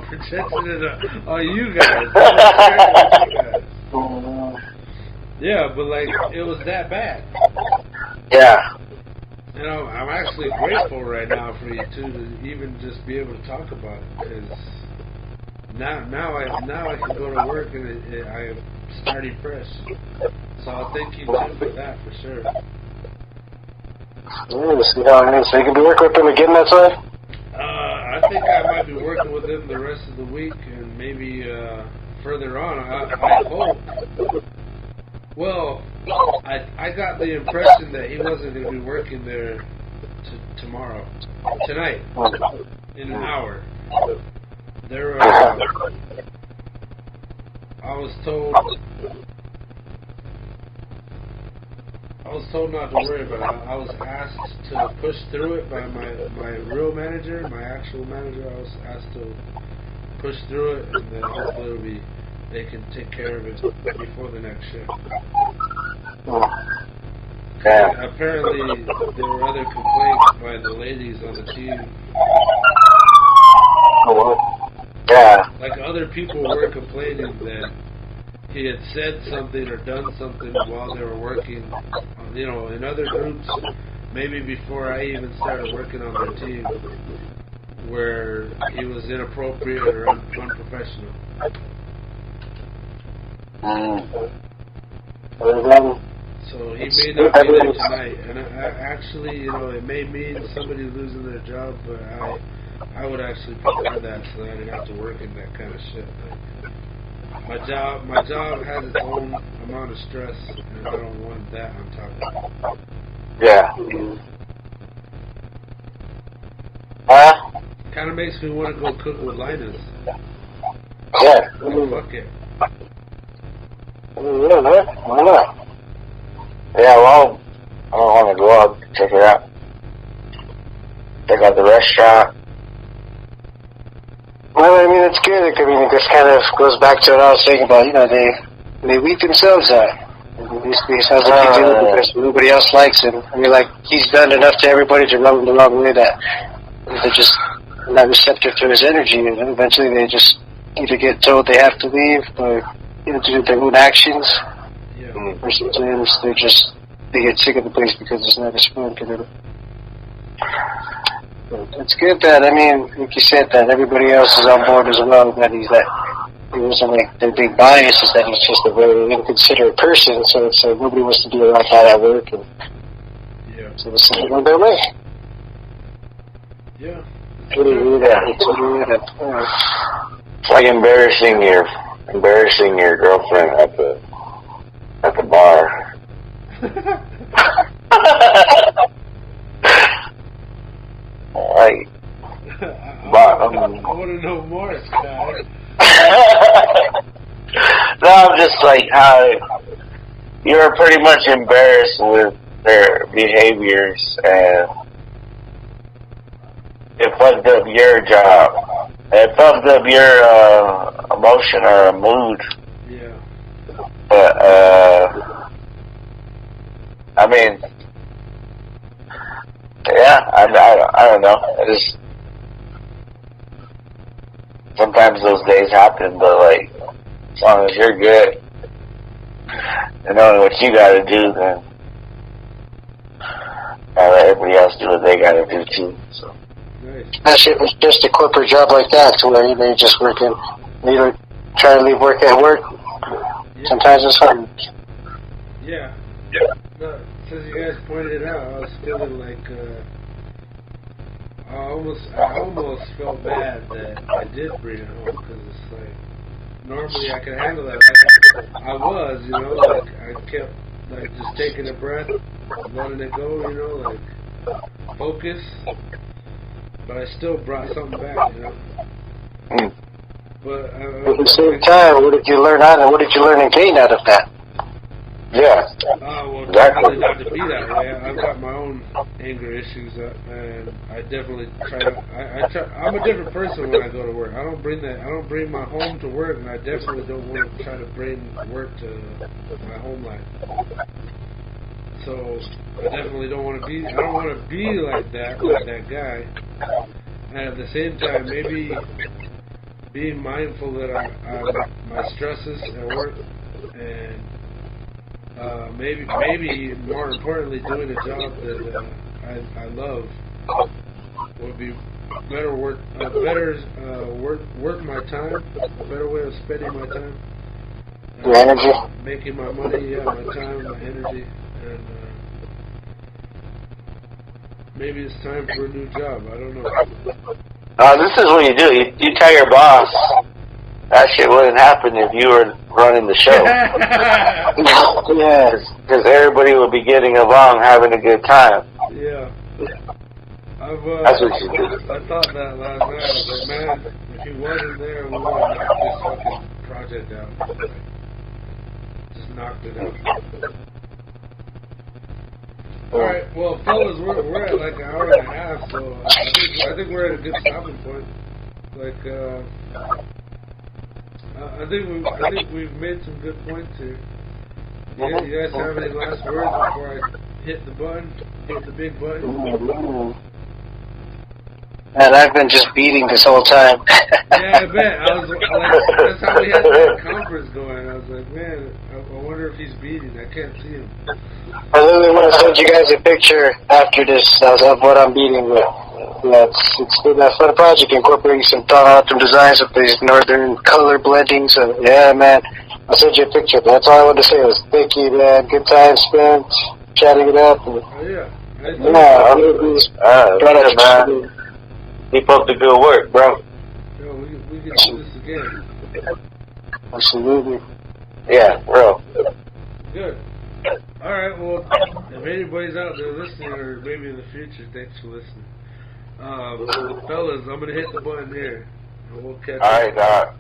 projecting it on you guys. Yeah, but like, it was that bad. Yeah. You know, I'm actually grateful right now for you two to even just be able to talk about it, because now I can go to work and I am starting fresh. So I'll thank you too for that for sure. Yeah, see how it is. So you can be working with him again, that's why? I think I might be working with him the rest of the week, and maybe further on. I hope. Well, I got the impression that he wasn't going to be working there tonight, in an hour. There, I was told not to worry about it. I was asked to push through it by my real manager, my actual manager. I was asked to push through it, and then hopefully they can take care of it before the next shift. Yeah. Apparently, there were other complaints by the ladies on the team. Yeah. Like, other people were complaining that he had said something or done something while they were working, you know, in other groups, maybe before I even started working on their team, where he was inappropriate or unprofessional. So he may not be there tonight, and actually, you know, it may mean somebody losing their job, but I would actually prefer that, so that I didn't have to work in that kind of shit. Like, my job has its own amount of stress, and I don't want that on top of it. Yeah. Kind of makes me want to go cook with Linus. Yeah. Fuck it. Yeah, man. Why not? Yeah, well, I don't want to go out and check it out. Check out the restaurant. Well, I mean, it's good. I mean, it just kind of goes back to what I was saying about, you know, they weed themselves out. Basically, it sounds like they do it because nobody else likes him. I mean, like, he's done enough to everybody to rub him the wrong way that they're just not receptive to his energy, and eventually they just either get told they have to leave or, you know, do their own actions. Yeah. Or sometimes they get sick of the place because it's not as fun to them. It's good that, I mean, like you said, that everybody else is on board as well, that he wasn't like their big bias, is that he's just a very inconsiderate person, so it's nobody wants to be around that at work, and so it's going their way. Yeah. It's really It's like embarrassing your girlfriend at the bar. Like, I want to know more, Scott. No, I'm just like how you're pretty much embarrassed with their behaviors, and it fucked up your job. It fucked up your emotion or mood. Yeah. But I mean, yeah, I don't know. I just sometimes those days happen, but like, as long as you're good and knowing what you got to do, then I let everybody else do what they gotta do too. So. Nice. That shit was just a corporate job like that, to where you're just working. You don't try to leave work at work. Yeah. Sometimes it's hard. Yeah. No, since you guys pointed it out, I was feeling like I almost felt bad that I did bring it home, because it's like normally I could handle that. Like I was, you know, like I kept like just taking a breath, letting it go, you know, like focus. But I still brought something back, you know. But At the same time, what did you learn out of? What did you learn and gain out of that? Yeah. Well, Exactly. definitely not to be that way. I've got my own anger issues, and I definitely try to. I'm a different person when I go to work. I don't bring my home to work, and I definitely don't want to try to bring work to my home life. So I definitely don't want to be. I don't want to be like that guy. And at the same time, maybe being mindful that my stresses at work, and maybe more importantly, doing a job that I love would be work my time, a better way of spending my time. Your energy. Making my money, my time, my energy, and maybe it's time for a new job. I don't know. This is what you do. You tell your boss that shit wouldn't happen if you were running the show. Yes. Because everybody would be getting along, having a good time. Yeah. That's what you do. I thought that last night. I was like, man, if he wasn't there, we would have knocked this fucking project out. Just knocked it out. Alright, well, fellas, we're at like an hour and a half, so I think we're at a good stopping point. Like, I think we've made some good points here. You guys have any last words before I hit the big button? And I've been just beating this whole time. Yeah, I bet. I was like, that's how we had that conference going. I was like, man, I wonder if he's beating. I can't see him. I literally want to send you guys a picture after this of what I'm beating with. Yeah, it's been a fun project, incorporating some thought, some designs of these northern color blending. So yeah, man, I'll send you a picture. But that's all I wanted to say. It was thank you, man. Good time spent chatting it up. And, Oh yeah. yeah, I'm gonna be Good, man. Keep up the good work, bro. Yo, we can do this again. Absolutely. Yeah, bro. Good. Alright, well, if anybody's out there listening, or maybe in the future, thanks for listening. Fellas, I'm going to hit the button here, and we'll catch All up. right, Doc.